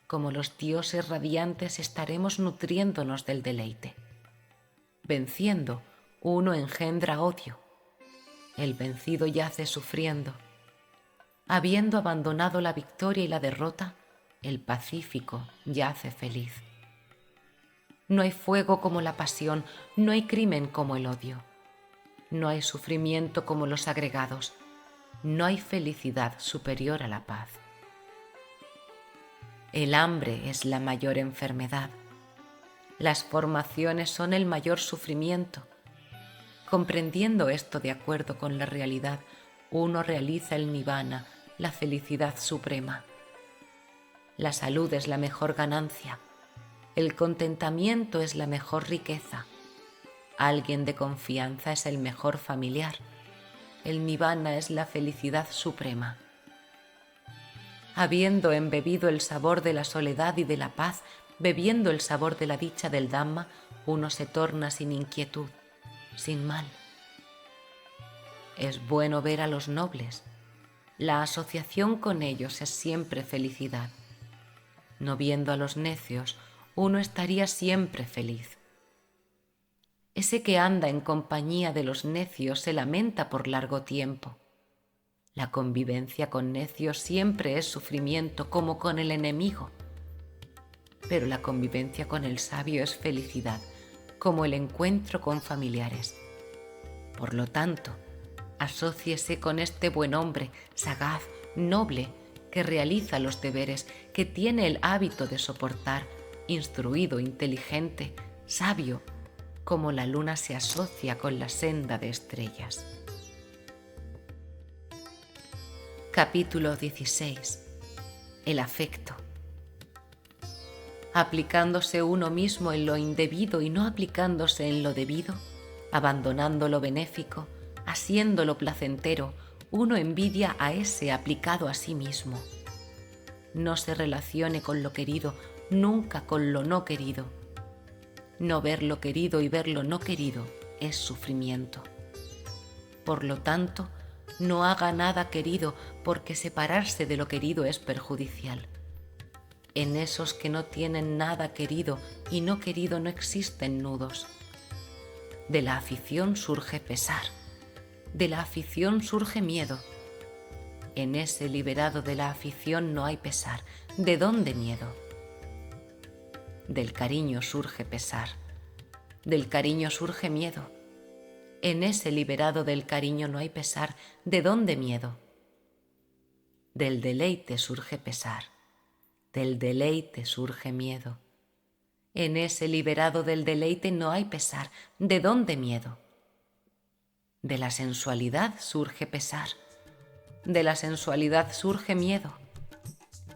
Como los dioses radiantes estaremos nutriéndonos del deleite. Venciendo, uno engendra odio. El vencido yace sufriendo. Habiendo abandonado la victoria y la derrota, el pacífico yace feliz. No hay fuego como la pasión, no hay crimen como el odio. No hay sufrimiento como los agregados. No hay felicidad superior a la paz. El hambre es la mayor enfermedad. Las formaciones son el mayor sufrimiento. Comprendiendo esto de acuerdo con la realidad, uno realiza el nirvana, la felicidad suprema. La salud es la mejor ganancia. El contentamiento es la mejor riqueza. Alguien de confianza es el mejor familiar. El nirvana es la felicidad suprema. Habiendo embebido el sabor de la soledad y de la paz, bebiendo el sabor de la dicha del Dhamma, uno se torna sin inquietud, sin mal. Es bueno ver a los nobles. La asociación con ellos es siempre felicidad. No viendo a los necios, uno estaría siempre feliz. Ese que anda en compañía de los necios se lamenta por largo tiempo. La convivencia con necios siempre es sufrimiento, como con el enemigo. Pero la convivencia con el sabio es felicidad, como el encuentro con familiares. Por lo tanto, asóciese con este buen hombre, sagaz, noble, que realiza los deberes, que tiene el hábito de soportar, instruido, inteligente, sabio, como la luna se asocia con la senda de estrellas. Capítulo 16. El afecto. Aplicándose uno mismo en lo indebido y no aplicándose en lo debido, abandonando lo benéfico, haciendo lo placentero, uno envidia a ese aplicado a sí mismo. No se relacione con lo querido, nunca con lo no querido. No ver lo querido y ver lo no querido es sufrimiento. Por lo tanto, no haga nada querido, porque separarse de lo querido es perjudicial. En esos que no tienen nada querido y no querido no existen nudos. De la afición surge pesar, de la afición surge miedo. En ese liberado de la afición no hay pesar. ¿De dónde miedo? Del cariño surge pesar, del cariño surge miedo. En ese liberado del cariño no hay pesar. ¿De dónde miedo? Del deleite surge pesar, del deleite surge miedo. En ese liberado del deleite no hay pesar. ¿De dónde miedo? De la sensualidad surge pesar, de la sensualidad surge miedo.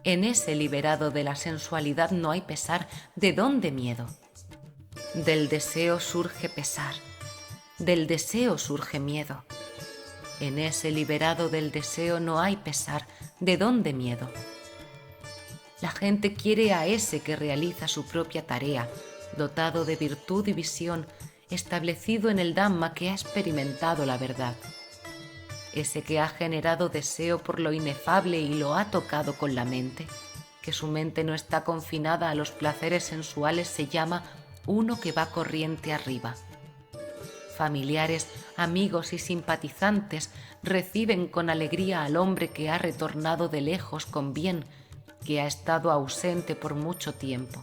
En ese liberado de la sensualidad no hay pesar. ¿De dónde miedo? Del deseo surge pesar, del deseo surge miedo. En ese liberado del deseo no hay pesar. ¿De dónde miedo? La gente quiere a ese que realiza su propia tarea, dotado de virtud y visión, establecido en el Dhamma, que ha experimentado la verdad. Ese que ha generado deseo por lo inefable y lo ha tocado con la mente, que su mente no está confinada a los placeres sensuales, se llama uno que va corriente arriba. Familiares, amigos y simpatizantes reciben con alegría al hombre que ha retornado de lejos con bien, que ha estado ausente por mucho tiempo.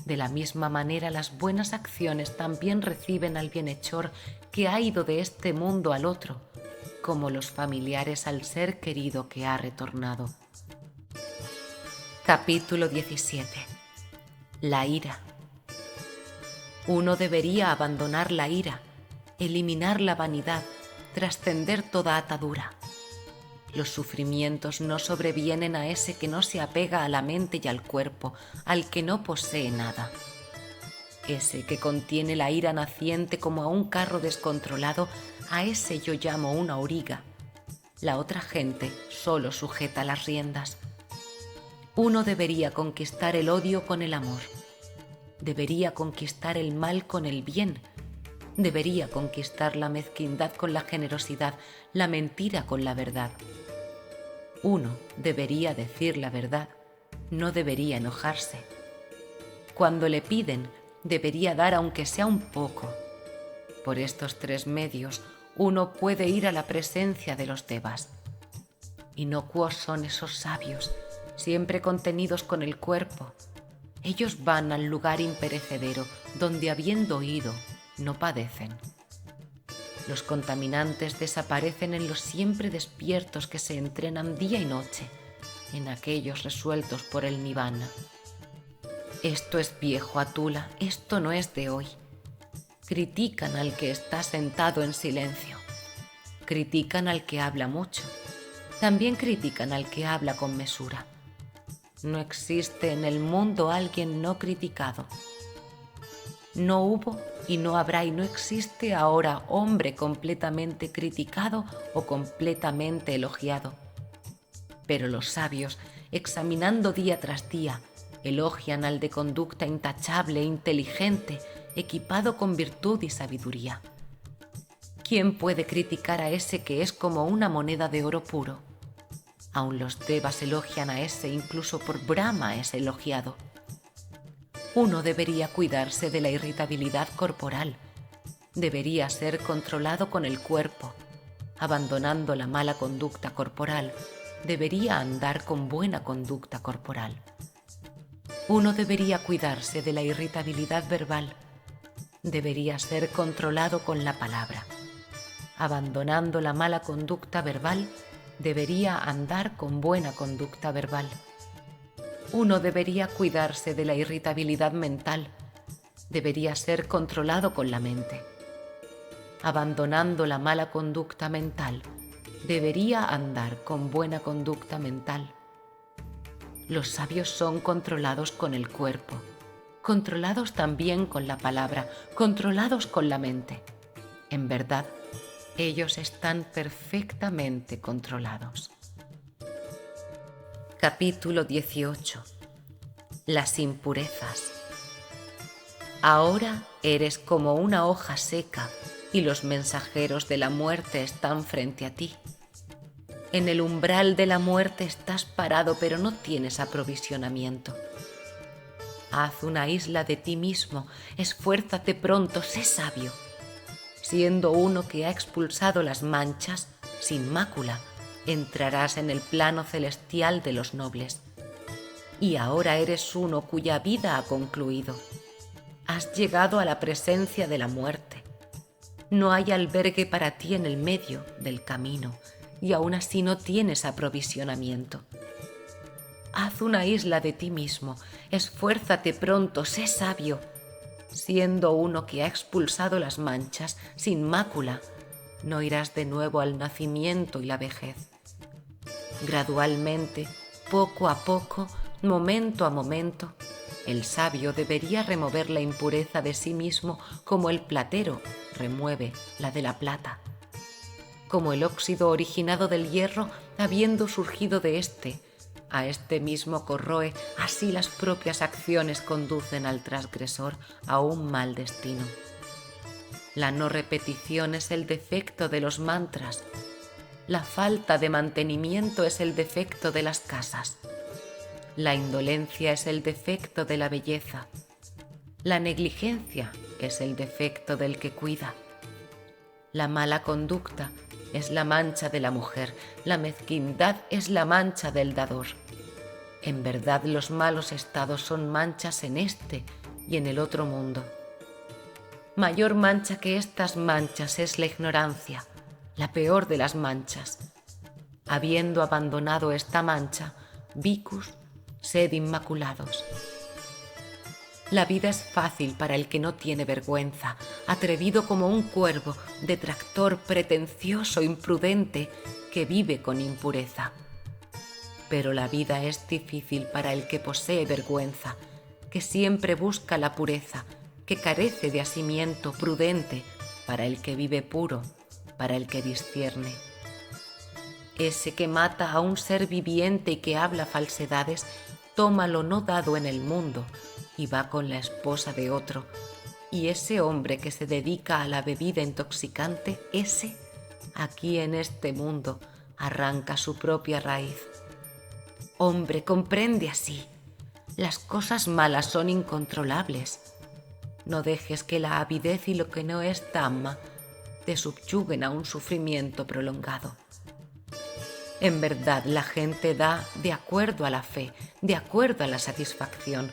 De la misma manera, las buenas acciones también reciben al bienhechor que ha ido de este mundo al otro, como los familiares al ser querido que ha retornado. Capítulo 17. La ira. Uno debería abandonar la ira, eliminar la vanidad, trascender toda atadura. Los sufrimientos no sobrevienen a ese que no se apega a la mente y al cuerpo, al que no posee nada. Ese que contiene la ira naciente como a un carro descontrolado, a ese yo llamo una auriga. La otra gente solo sujeta las riendas. Uno debería conquistar el odio con el amor. Debería conquistar el mal con el bien. Debería conquistar la mezquindad con la generosidad, la mentira con la verdad. Uno debería decir la verdad, no debería enojarse. Cuando le piden, debería dar aunque sea un poco. Por estos tres medios, uno puede ir a la presencia de los devas. Inocuos son esos sabios, siempre contenidos con el cuerpo. Ellos van al lugar imperecedero, donde habiendo ido, no padecen. Los contaminantes desaparecen en los siempre despiertos que se entrenan día y noche, en aquellos resueltos por el nirvana. Esto es viejo, Atula, esto no es de hoy. Critican al que está sentado en silencio. Critican al que habla mucho. También critican al que habla con mesura. No existe en el mundo alguien no criticado. No hubo y no habrá y no existe ahora hombre completamente criticado o completamente elogiado. Pero los sabios, examinando día tras día, elogian al de conducta intachable e inteligente, equipado con virtud y sabiduría. ¿Quién puede criticar a ese que es como una moneda de oro puro? Aun los devas elogian a ese, incluso por Brahma es elogiado. Uno debería cuidarse de la irritabilidad corporal. Debería ser controlado con el cuerpo. Abandonando la mala conducta corporal, debería andar con buena conducta corporal. Uno debería cuidarse de la irritabilidad verbal. Debería ser controlado con la palabra. Abandonando la mala conducta verbal, debería andar con buena conducta verbal. Uno debería cuidarse de la irritabilidad mental. Debería ser controlado con la mente. Abandonando la mala conducta mental, debería andar con buena conducta mental. Los sabios son controlados con el cuerpo, controlados también con la palabra, controlados con la mente. En verdad, ellos están perfectamente controlados. Capítulo 18. Las impurezas. Ahora eres como una hoja seca y los mensajeros de la muerte están frente a ti. En el umbral de la muerte estás parado, pero no tienes aprovisionamiento. Haz una isla de ti mismo, esfuérzate pronto, sé sabio. Siendo uno que ha expulsado las manchas, sin mácula, entrarás en el plano celestial de los nobles. Y ahora eres uno cuya vida ha concluido. Has llegado a la presencia de la muerte. No hay albergue para ti en el medio del camino, y aún así no tienes aprovisionamiento. Haz una isla de ti mismo, esfuérzate pronto, sé sabio. Siendo uno que ha expulsado las manchas, sin mácula, no irás de nuevo al nacimiento y la vejez. Gradualmente, poco a poco, momento a momento, el sabio debería remover la impureza de sí mismo como el platero remueve la de la plata. Como el óxido originado del hierro, habiendo surgido de éste, a este mismo corroe, así las propias acciones conducen al transgresor a un mal destino. La no repetición es el defecto de los mantras. La falta de mantenimiento es el defecto de las casas. La indolencia es el defecto de la belleza. La negligencia es el defecto del que cuida. La mala conducta es la mancha de la mujer, la mezquindad es la mancha del dador. En verdad, los malos estados son manchas en este y en el otro mundo. Mayor mancha que estas manchas es la ignorancia, la peor de las manchas. Habiendo abandonado esta mancha, vicus, sed inmaculados. La vida es fácil para el que no tiene vergüenza, atrevido como un cuervo, detractor, pretencioso, imprudente, que vive con impureza. Pero la vida es difícil para el que posee vergüenza, que siempre busca la pureza, que carece de asimiento, prudente, para el que vive puro, para el que discierne. Ese que mata a un ser viviente y que habla falsedades, toma lo no dado en el mundo y va con la esposa de otro. Y ese hombre que se dedica a la bebida intoxicante, ese, aquí en este mundo, arranca su propia raíz. Hombre, comprende así. Las cosas malas son incontrolables. No dejes que la avidez y lo que no es dhamma te subyuguen a un sufrimiento prolongado. En verdad, la gente da de acuerdo a la fe, de acuerdo a la satisfacción,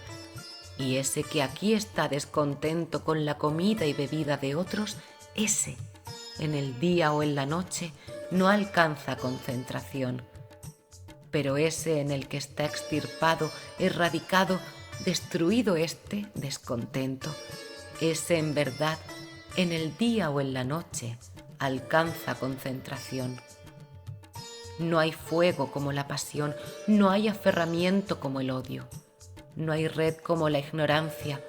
y ese que aquí está descontento con la comida y bebida de otros, ese, en el día o en la noche, no alcanza concentración. Pero ese en el que está extirpado, erradicado, destruido este descontento, ese en verdad, en el día o en la noche, alcanza concentración. No hay fuego como la pasión, no hay aferramiento como el odio, no hay red como la ignorancia,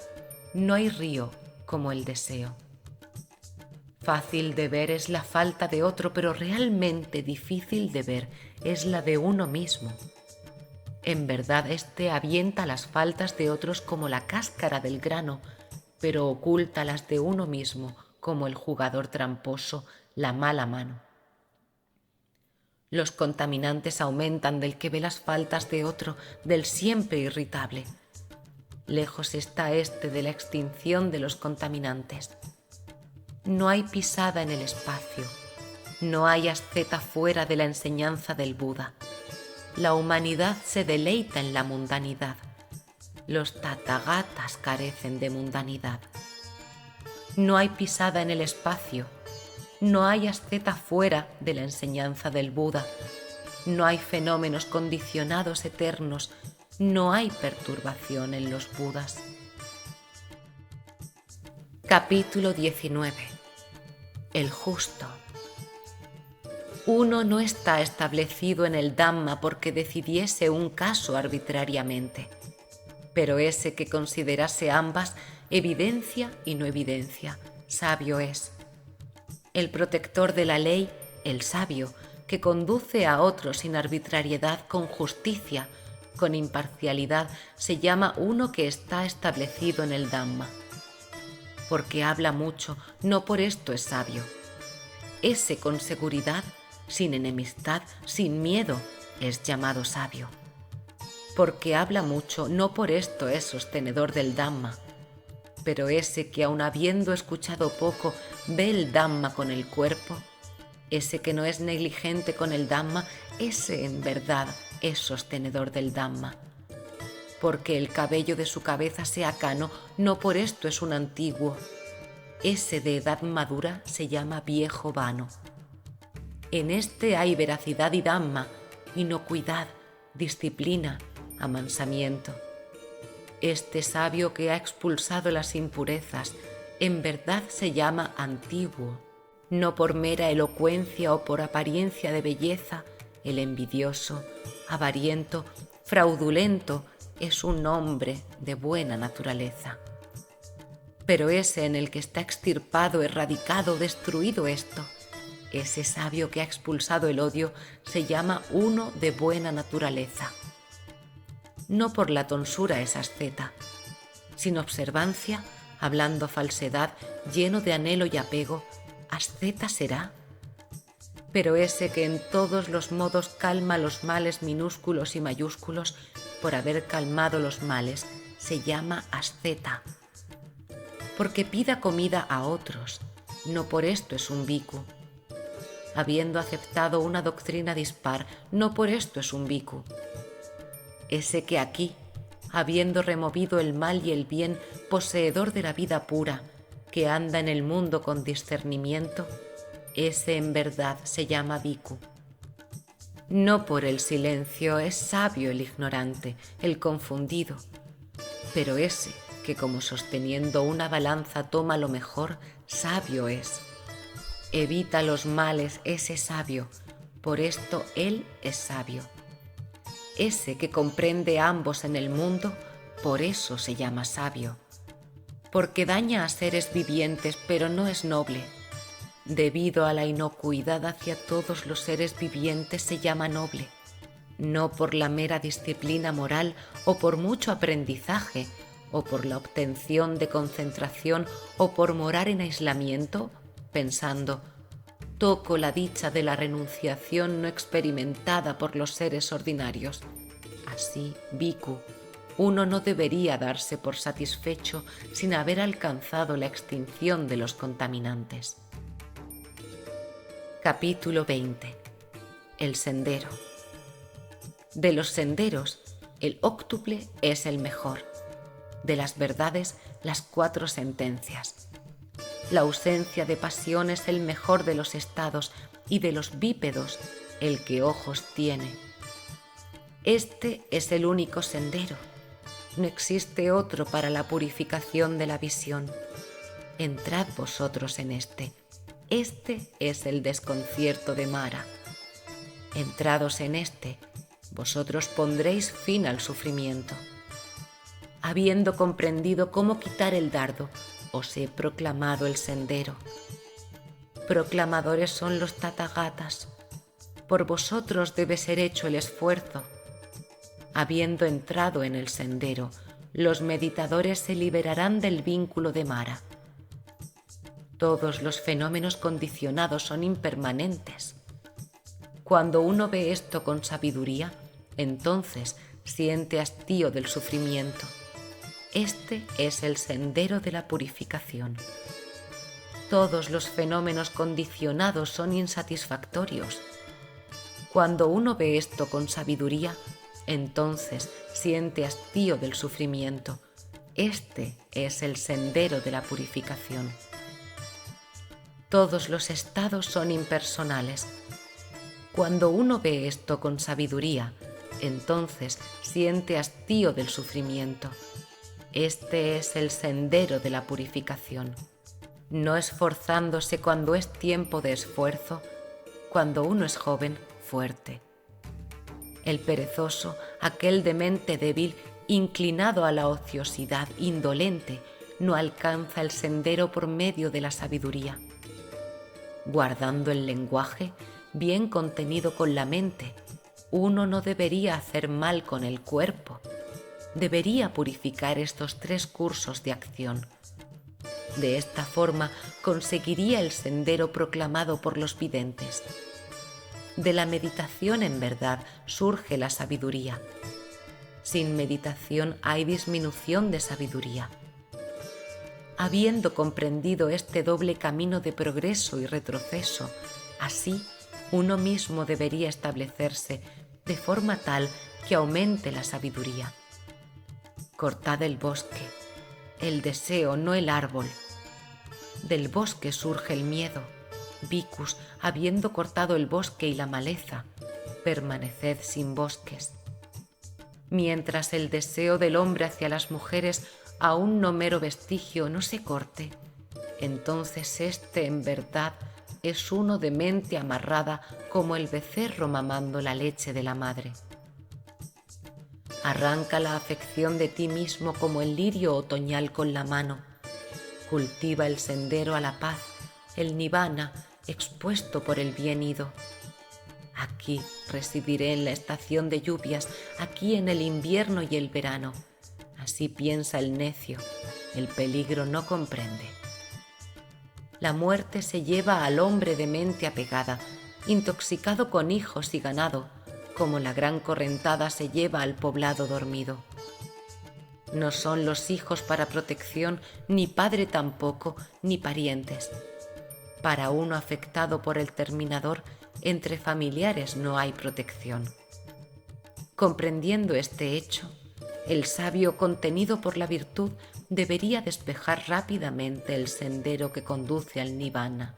no hay río como el deseo. Fácil de ver es la falta de otro, pero realmente difícil de ver es la de uno mismo. En verdad, éste avienta las faltas de otros como la cáscara del grano, pero oculta las de uno mismo como el jugador tramposo, la mala mano. Los contaminantes aumentan del que ve las faltas de otro, del siempre irritable. Lejos está éste de la extinción de los contaminantes. No hay pisada en el espacio, no hay asceta fuera de la enseñanza del Buda. La humanidad se deleita en la mundanidad. Los tathagatas carecen de mundanidad. No hay pisada en el espacio, no hay asceta fuera de la enseñanza del Buda. No hay fenómenos condicionados eternos, no hay perturbación en los Budas. Capítulo 19. El justo. Uno no está establecido en el Dhamma porque decidiese un caso arbitrariamente, pero ese que considerase ambas, evidencia y no evidencia, sabio es. El protector de la ley, el sabio, que conduce a otros sin arbitrariedad, con justicia, con imparcialidad, se llama uno que está establecido en el Dhamma. Porque habla mucho, no por esto es sabio. Ese con seguridad, sin enemistad, sin miedo, es llamado sabio. Porque habla mucho, no por esto es sostenedor del Dhamma. Pero ese que aun habiendo escuchado poco, ve el Dhamma con el cuerpo, ese que no es negligente con el Dhamma, ese en verdad es sostenedor del Dhamma. Porque el cabello de su cabeza sea cano, no por esto es un antiguo. Ese de edad madura se llama viejo vano. En este hay veracidad y Dhamma, inocuidad, disciplina, amansamiento. Este sabio que ha expulsado las impurezas, en verdad se llama antiguo. No por mera elocuencia o por apariencia de belleza, el envidioso, avariento, fraudulento es un hombre de buena naturaleza. Pero ese en el que está extirpado, erradicado, destruido esto, ese sabio que ha expulsado el odio se llama uno de buena naturaleza. No por la tonsura es asceta, sin observancia, hablando falsedad, lleno de anhelo y apego, asceta será. Pero ese que en todos los modos calma los males minúsculos y mayúsculos, por haber calmado los males, se llama asceta. Porque pida comida a otros, no por esto es un bhikkhu. Habiendo aceptado una doctrina dispar, no por esto es un bhikkhu. Ese que aquí, habiendo removido el mal y el bien, poseedor de la vida pura, que anda en el mundo con discernimiento, ese en verdad se llama bhikkhu. No por el silencio es sabio el ignorante, el confundido, pero ese que como sosteniendo una balanza toma lo mejor, sabio es. Evita los males ese sabio, por esto él es sabio. Ese que comprende a ambos en el mundo, por eso se llama sabio. Porque daña a seres vivientes, pero no es noble. Debido a la inocuidad hacia todos los seres vivientes se llama noble. No por la mera disciplina moral o por mucho aprendizaje, o por la obtención de concentración o por morar en aislamiento, pensando, toco la dicha de la renunciación no experimentada por los seres ordinarios. Así, bhikkhu, uno no debería darse por satisfecho sin haber alcanzado la extinción de los contaminantes. Capítulo 20. El sendero. De los senderos, el óctuple es el mejor. De las verdades, las 4 sentencias. La ausencia de pasión es el mejor de los estados y de los bípedos el que ojos tiene. Este es el único sendero. No existe otro para la purificación de la visión. Entrad vosotros en este. Este es el desconcierto de Mara. Entrados en este, vosotros pondréis fin al sufrimiento. Habiendo comprendido cómo quitar el dardo, os he proclamado el sendero. Proclamadores son los tathagatas. Por vosotros debe ser hecho el esfuerzo. Habiendo entrado en el sendero, los meditadores se liberarán del vínculo de Mara. Todos los fenómenos condicionados son impermanentes. Cuando uno ve esto con sabiduría, entonces siente hastío del sufrimiento. Este es el sendero de la purificación. Todos los fenómenos condicionados son insatisfactorios. Cuando uno ve esto con sabiduría, entonces siente hastío del sufrimiento. Este es el sendero de la purificación. Todos los estados son impersonales. Cuando uno ve esto con sabiduría, entonces siente hastío del sufrimiento. Este es el sendero de la purificación. No esforzándose cuando es tiempo de esfuerzo, cuando uno es joven, fuerte. El perezoso, aquel de mente débil, inclinado a la ociosidad, indolente, no alcanza el sendero por medio de la sabiduría. Guardando el lenguaje, bien contenido con la mente, uno no debería hacer mal con el cuerpo. Debería purificar estos 3 cursos de acción. De esta forma conseguiría el sendero proclamado por los videntes. De la meditación en verdad surge la sabiduría. Sin meditación hay disminución de sabiduría. Habiendo comprendido este doble camino de progreso y retroceso, así uno mismo debería establecerse de forma tal que aumente la sabiduría. Cortad el bosque, el deseo, no el árbol. Del bosque surge el miedo. Vicus, habiendo cortado el bosque y la maleza, permaneced sin bosques. Mientras el deseo del hombre hacia las mujeres a un no mero vestigio no se corte, entonces éste en verdad es uno de mente amarrada como el becerro mamando la leche de la madre. Arranca la afección de ti mismo como el lirio otoñal con la mano. Cultiva el sendero a la paz, el nirvana expuesto por el bien ido. Aquí residiré en la estación de lluvias, aquí en el invierno y el verano. Así piensa el necio, el peligro no comprende. La muerte se lleva al hombre de mente apegada, intoxicado con hijos y ganado, como la gran correntada se lleva al poblado dormido. No son los hijos para protección, ni padre tampoco, ni parientes. Para uno afectado por el terminador, entre familiares no hay protección. Comprendiendo este hecho, el sabio contenido por la virtud debería despejar rápidamente el sendero que conduce al nirvana.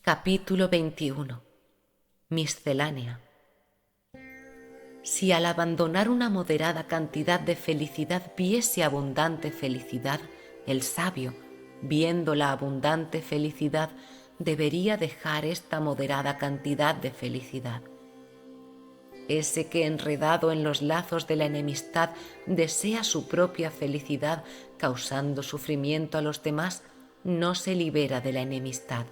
Capítulo 21. Miscelánea. Si al abandonar una moderada cantidad de felicidad viese abundante felicidad, el sabio, viendo la abundante felicidad, debería dejar esta moderada cantidad de felicidad. Ese que enredado en los lazos de la enemistad desea su propia felicidad causando sufrimiento a los demás, no se libera de la enemistad.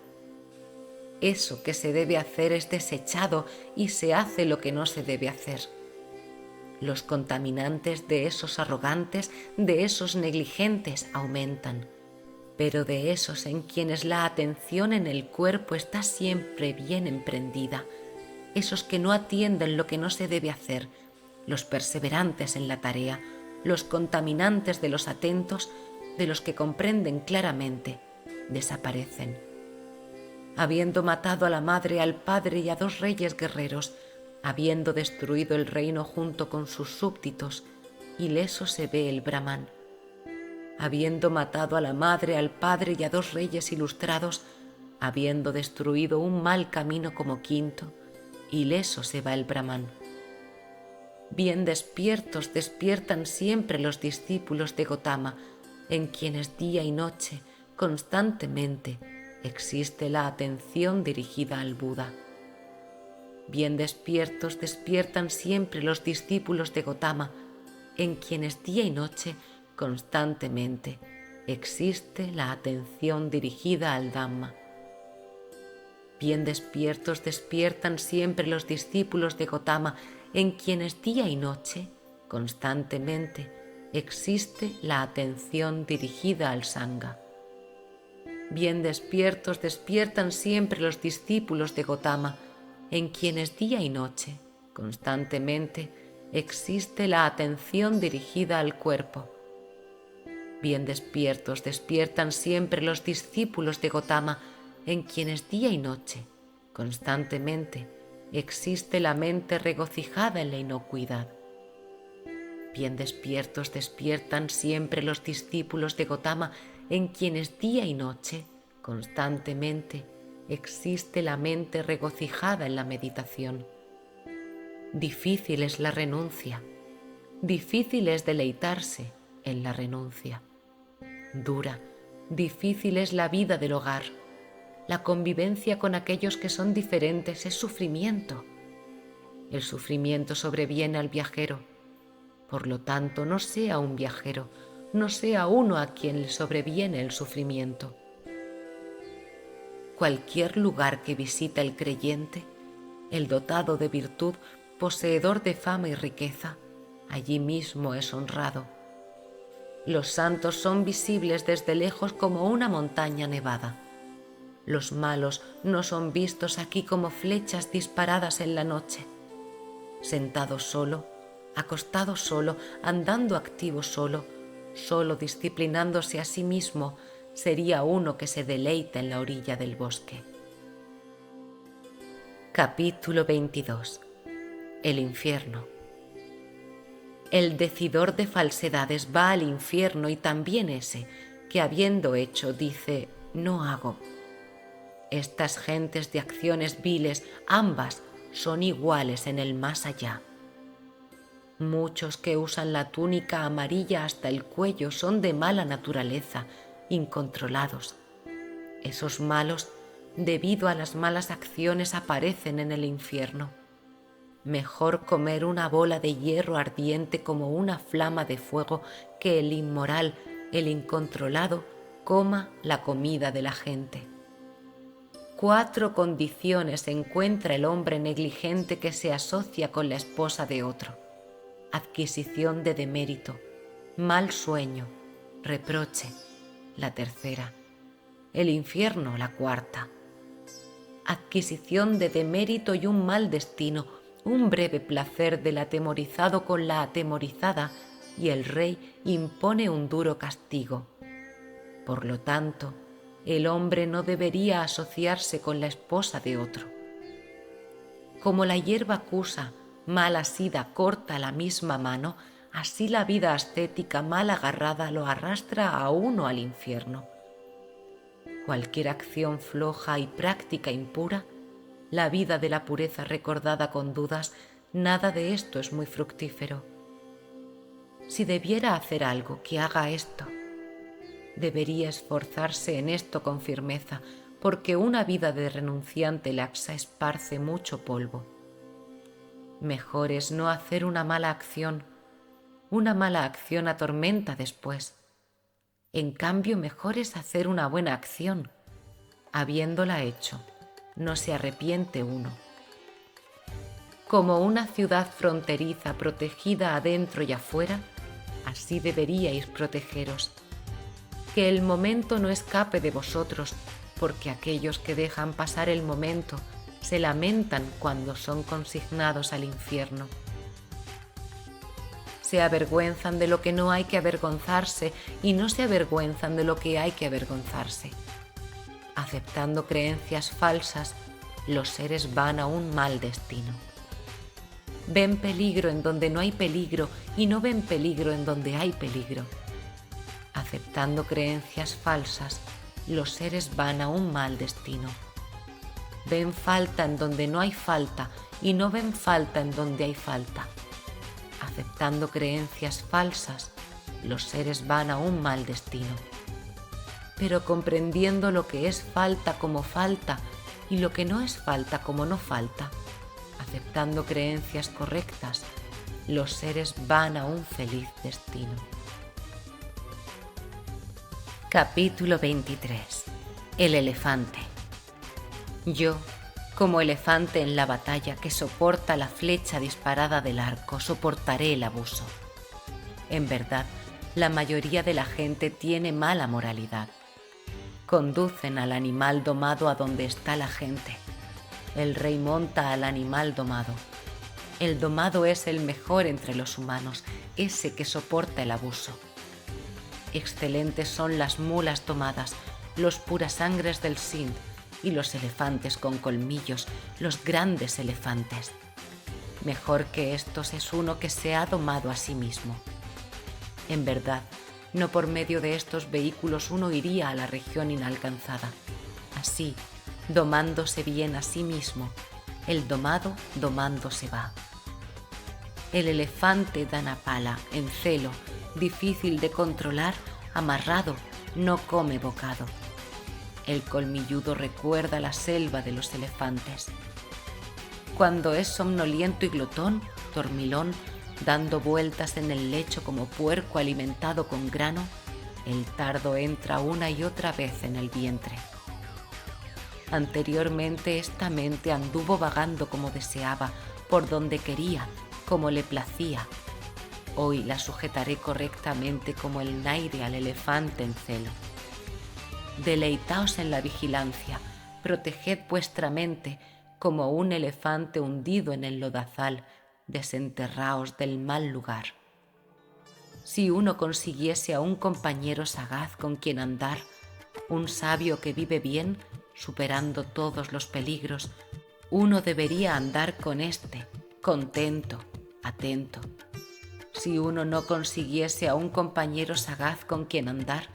Eso que se debe hacer es desechado y se hace lo que no se debe hacer. Los contaminantes de esos arrogantes, de esos negligentes aumentan, pero de esos en quienes la atención en el cuerpo está siempre bien emprendida, esos que no atienden lo que no se debe hacer, los perseverantes en la tarea, los contaminantes de los atentos, de los que comprenden claramente, desaparecen. Habiendo matado a la madre, al padre y a 2 reyes guerreros, habiendo destruido el reino junto con sus súbditos, ileso se ve el Brahman. Habiendo matado a la madre, al padre y a 2 reyes ilustrados, habiendo destruido un mal camino como quinto, ileso se va el Brahman. Bien despiertos despiertan siempre los discípulos de Gotama, en quienes día y noche, constantemente, existe la atención dirigida al Buda. Bien despiertos despiertan siempre los discípulos de Gotama, en quienes día y noche, constantemente, existe la atención dirigida al Dhamma. Bien despiertos despiertan siempre los discípulos de Gotama, en quienes día y noche, constantemente, existe la atención dirigida al Sangha. Bien despiertos despiertan siempre los discípulos de Gotama, en quienes día y noche, constantemente, existe la atención dirigida al cuerpo. Bien despiertos despiertan siempre los discípulos de Gotama, en quienes día y noche, constantemente, existe la mente regocijada en la inocuidad. Bien despiertos despiertan siempre los discípulos de Gotama, en quienes día y noche, constantemente, existe la mente regocijada en la meditación. Difícil es la renuncia, difícil es deleitarse en la renuncia. Dura, difícil es la vida del hogar. La convivencia con aquellos que son diferentes es sufrimiento. El sufrimiento sobreviene al viajero. Por lo tanto, no sea un viajero, no sea uno a quien le sobreviene el sufrimiento. Cualquier lugar que visita el creyente, el dotado de virtud, poseedor de fama y riqueza, allí mismo es honrado. Los santos son visibles desde lejos como una montaña nevada. Los malos no son vistos aquí como flechas disparadas en la noche. Sentado solo, acostado solo, andando activo solo, solo disciplinándose a sí mismo, sería uno que se deleita en la orilla del bosque. Capítulo 22. El infierno. El decidor de falsedades va al infierno y también ese, que habiendo hecho, dice, no hago. Estas gentes de acciones viles, ambas, son iguales en el más allá. Muchos que usan la túnica amarilla hasta el cuello son de mala naturaleza, incontrolados. Esos malos, debido a las malas acciones, aparecen en el infierno. Mejor comer una bola de hierro ardiente como una flama de fuego que el inmoral, el incontrolado, coma la comida de la gente. 4 condiciones encuentra el hombre negligente que se asocia con la esposa de otro: adquisición de demérito, mal sueño, reproche, la tercera; el infierno, la cuarta. Adquisición de demérito y un mal destino, un breve placer del atemorizado con la atemorizada, y el rey impone un duro castigo. Por lo tanto, el hombre no debería asociarse con la esposa de otro. Como la hierba acusa, mal asida corta la misma mano, así la vida ascética mal agarrada lo arrastra a uno al infierno. Cualquier acción floja y práctica impura, la vida de la pureza recordada con dudas, nada de esto es muy fructífero. Si debiera hacer algo, que haga esto. Debería esforzarse en esto con firmeza, porque una vida de renunciante laxa esparce mucho polvo. Mejor es no hacer una mala acción atormenta después. En cambio, mejor es hacer una buena acción. Habiéndola hecho, no se arrepiente uno. Como una ciudad fronteriza protegida adentro y afuera, así deberíais protegeros. Que el momento no escape de vosotros, porque aquellos que dejan pasar el momento se lamentan cuando son consignados al infierno. Se avergüenzan de lo que no hay que avergonzarse y no se avergüenzan de lo que hay que avergonzarse. Aceptando creencias falsas, los seres van a un mal destino. Ven peligro en donde no hay peligro y no ven peligro en donde hay peligro. Aceptando creencias falsas, los seres van a un mal destino. Ven falta en donde no hay falta y no ven falta en donde hay falta. Aceptando creencias falsas, los seres van a un mal destino. Pero comprendiendo lo que es falta como falta y lo que no es falta como no falta, aceptando creencias correctas, los seres van a un feliz destino. Capítulo 23. El elefante. Yo, como elefante en la batalla que soporta la flecha disparada del arco, soportaré el abuso. En verdad, la mayoría de la gente tiene mala moralidad. Conducen al animal domado a donde está la gente. El rey monta al animal domado. El domado es el mejor entre los humanos, ese que soporta el abuso. Excelentes son las mulas domadas, los purasangres del Sind y los elefantes con colmillos, los grandes elefantes. Mejor que estos es uno que se ha domado a sí mismo. En verdad, no por medio de estos vehículos uno iría a la región inalcanzada. Así, domándose bien a sí mismo, el domado domándose va. El elefante Dhanapala, en celo, difícil de controlar, amarrado, no come bocado. El colmilludo recuerda la selva de los elefantes. Cuando es somnoliento y glotón, dormilón, dando vueltas en el lecho como puerco alimentado con grano, el tardo entra una y otra vez en el vientre. Anteriormente esta mente anduvo vagando como deseaba, por donde quería, como le placía. Hoy la sujetaré correctamente como el naire al elefante en celo. Deleitaos en la vigilancia, proteged vuestra mente como un elefante hundido en el lodazal, desenterraos del mal lugar. Si uno consiguiese a un compañero sagaz con quien andar, un sabio que vive bien, superando todos los peligros, uno debería andar con éste, contento, atento. Si uno no consiguiese a un compañero sagaz con quien andar,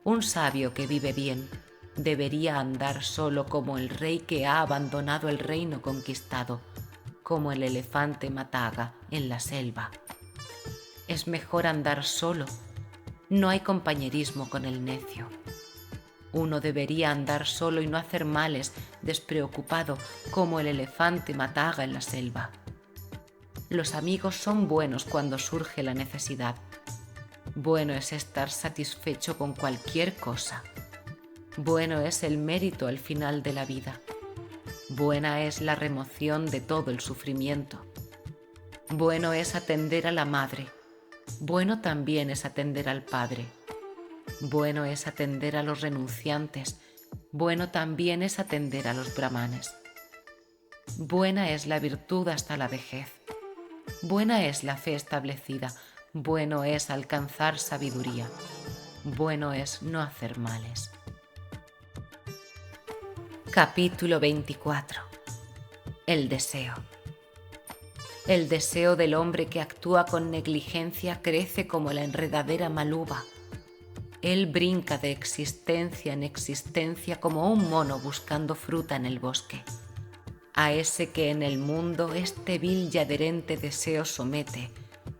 un sabio que vive bien, debería andar solo como el rey que ha abandonado el reino conquistado, como el elefante mataga en la selva. Es mejor andar solo, no hay compañerismo con el necio. Uno debería andar solo y no hacer males, despreocupado, como el elefante mataga en la selva. Los amigos son buenos cuando surge la necesidad. Bueno es estar satisfecho con cualquier cosa. Bueno es el mérito al final de la vida. Buena es la remoción de todo el sufrimiento. Bueno es atender a la madre. Bueno también es atender al padre. Bueno es atender a los renunciantes. Bueno también es atender a los brahmanes. Buena es la virtud hasta la vejez. Buena es la fe establecida. Bueno es alcanzar sabiduría. Bueno es no hacer males. Capítulo 24. El deseo. El deseo del hombre que actúa con negligencia crece como la enredadera maluba. Él brinca de existencia en existencia como un mono buscando fruta en el bosque. A ese que en el mundo este vil y adherente deseo somete,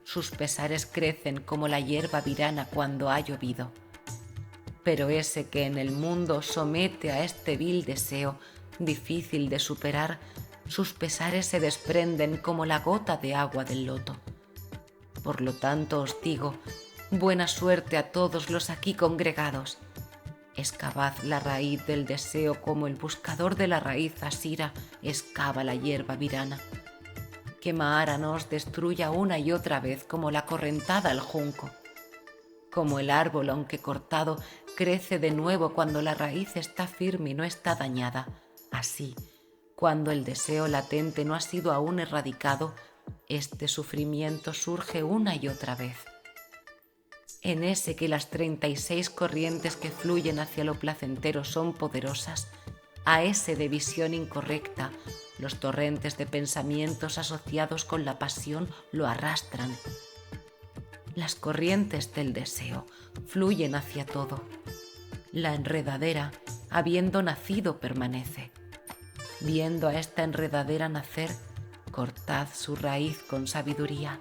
sus pesares crecen como la hierba virana cuando ha llovido. Pero ese que en el mundo somete a este vil deseo, difícil de superar, sus pesares se desprenden como la gota de agua del loto. Por lo tanto os digo, buena suerte a todos los aquí congregados. Excavad la raíz del deseo como el buscador de la raíz asira excava la hierba virana. Que Mahara no os destruya una y otra vez como la correntada al junco. Como el árbol, aunque cortado, crece de nuevo cuando la raíz está firme y no está dañada. Así, cuando el deseo latente no ha sido aún erradicado, este sufrimiento surge una y otra vez. En ese que las 36 corrientes que fluyen hacia lo placentero son poderosas, a ese de visión incorrecta, los torrentes de pensamientos asociados con la pasión lo arrastran. Las corrientes del deseo fluyen hacia todo. La enredadera, habiendo nacido, permanece. Viendo a esta enredadera nacer, cortad su raíz con sabiduría.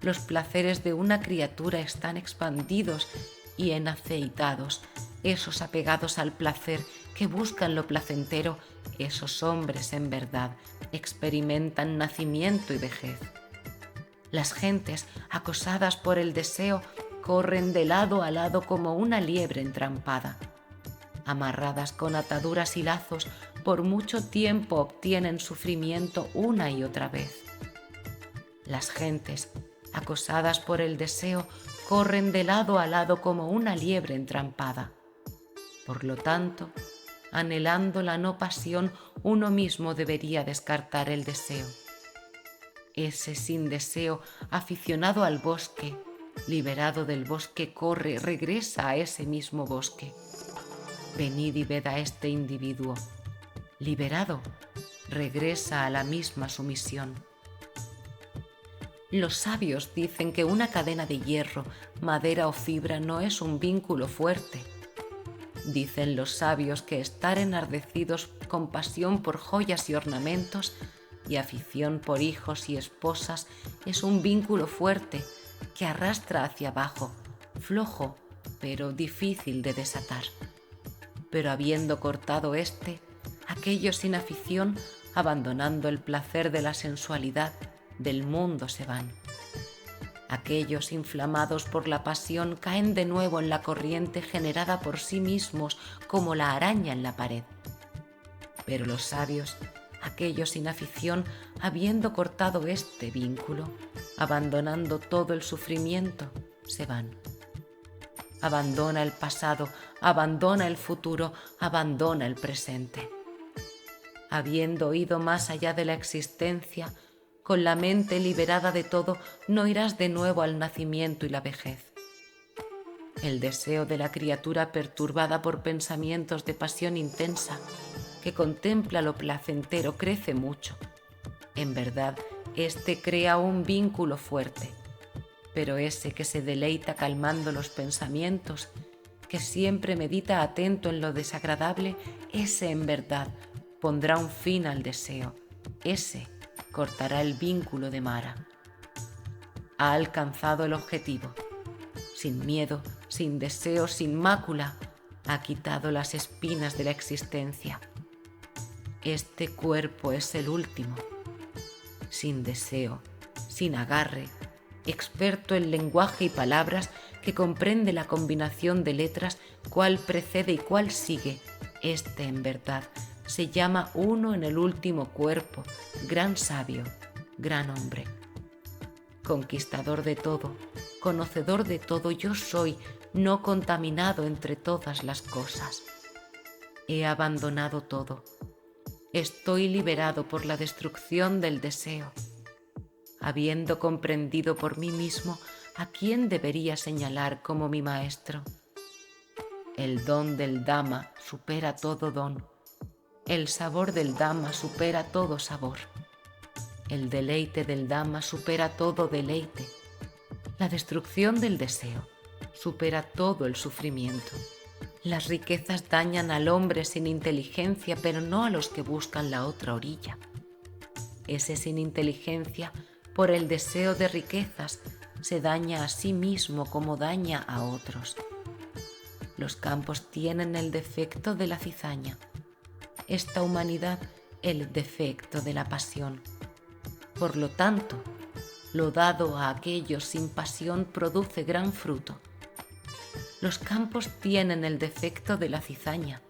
Los placeres de una criatura están expandidos y enaceitados. Esos apegados al placer que buscan lo placentero, esos hombres en verdad experimentan nacimiento y vejez. Las gentes, acosadas por el deseo, corren de lado a lado como una liebre entrampada. Amarradas con ataduras y lazos, por mucho tiempo obtienen sufrimiento una y otra vez. Las gentes, acosadas por el deseo, corren de lado a lado como una liebre entrampada. Por lo tanto, anhelando la no pasión, uno mismo debería descartar el deseo. Ese sin deseo, aficionado al bosque, liberado del bosque, corre, regresa a ese mismo bosque. Venid y ved a este individuo. Liberado, regresa a la misma sumisión. Los sabios dicen que una cadena de hierro, madera o fibra no es un vínculo fuerte. Dicen los sabios que estar enardecidos con pasión por joyas y ornamentos y afición por hijos y esposas es un vínculo fuerte que arrastra hacia abajo, flojo pero difícil de desatar. Pero habiendo cortado este, aquellos sin afición, abandonando el placer de la sensualidad, del mundo se van. Aquellos inflamados por la pasión caen de nuevo en la corriente generada por sí mismos como la araña en la pared. Pero los sabios, aquellos sin afición, habiendo cortado este vínculo, abandonando todo el sufrimiento, se van. Abandona el pasado, abandona el futuro, abandona el presente. Habiendo ido más allá de la existencia, con la mente liberada de todo, no irás de nuevo al nacimiento y la vejez. El deseo de la criatura perturbada por pensamientos de pasión intensa, que contempla lo placentero, crece mucho. En verdad, este crea un vínculo fuerte, pero ese que se deleita calmando los pensamientos, que siempre medita atento en lo desagradable, ese en verdad pondrá un fin al deseo, ese cortará el vínculo de Mara. Ha alcanzado el objetivo. Sin miedo, sin deseo, sin mácula, ha quitado las espinas de la existencia. Este cuerpo es el último. Sin deseo, sin agarre, experto en lenguaje y palabras, que comprende la combinación de letras, cuál precede y cuál sigue, este en verdad se llama uno en el último cuerpo, gran sabio, gran hombre. Conquistador de todo, conocedor de todo, yo soy, no contaminado entre todas las cosas. He abandonado todo. Estoy liberado por la destrucción del deseo. Habiendo comprendido por mí mismo a quién debería señalar como mi maestro. El don del Dhamma supera todo don. El sabor del Dhamma supera todo sabor. El deleite del Dhamma supera todo deleite. La destrucción del deseo supera todo el sufrimiento. Las riquezas dañan al hombre sin inteligencia, pero no a los que buscan la otra orilla. Ese sin inteligencia, por el deseo de riquezas, se daña a sí mismo como daña a otros. Los campos tienen el defecto de la cizaña. Esta humanidad el defecto de la pasión. Por lo tanto, lo dado a aquellos sin pasión produce gran fruto. Los campos tienen el defecto de la cizaña.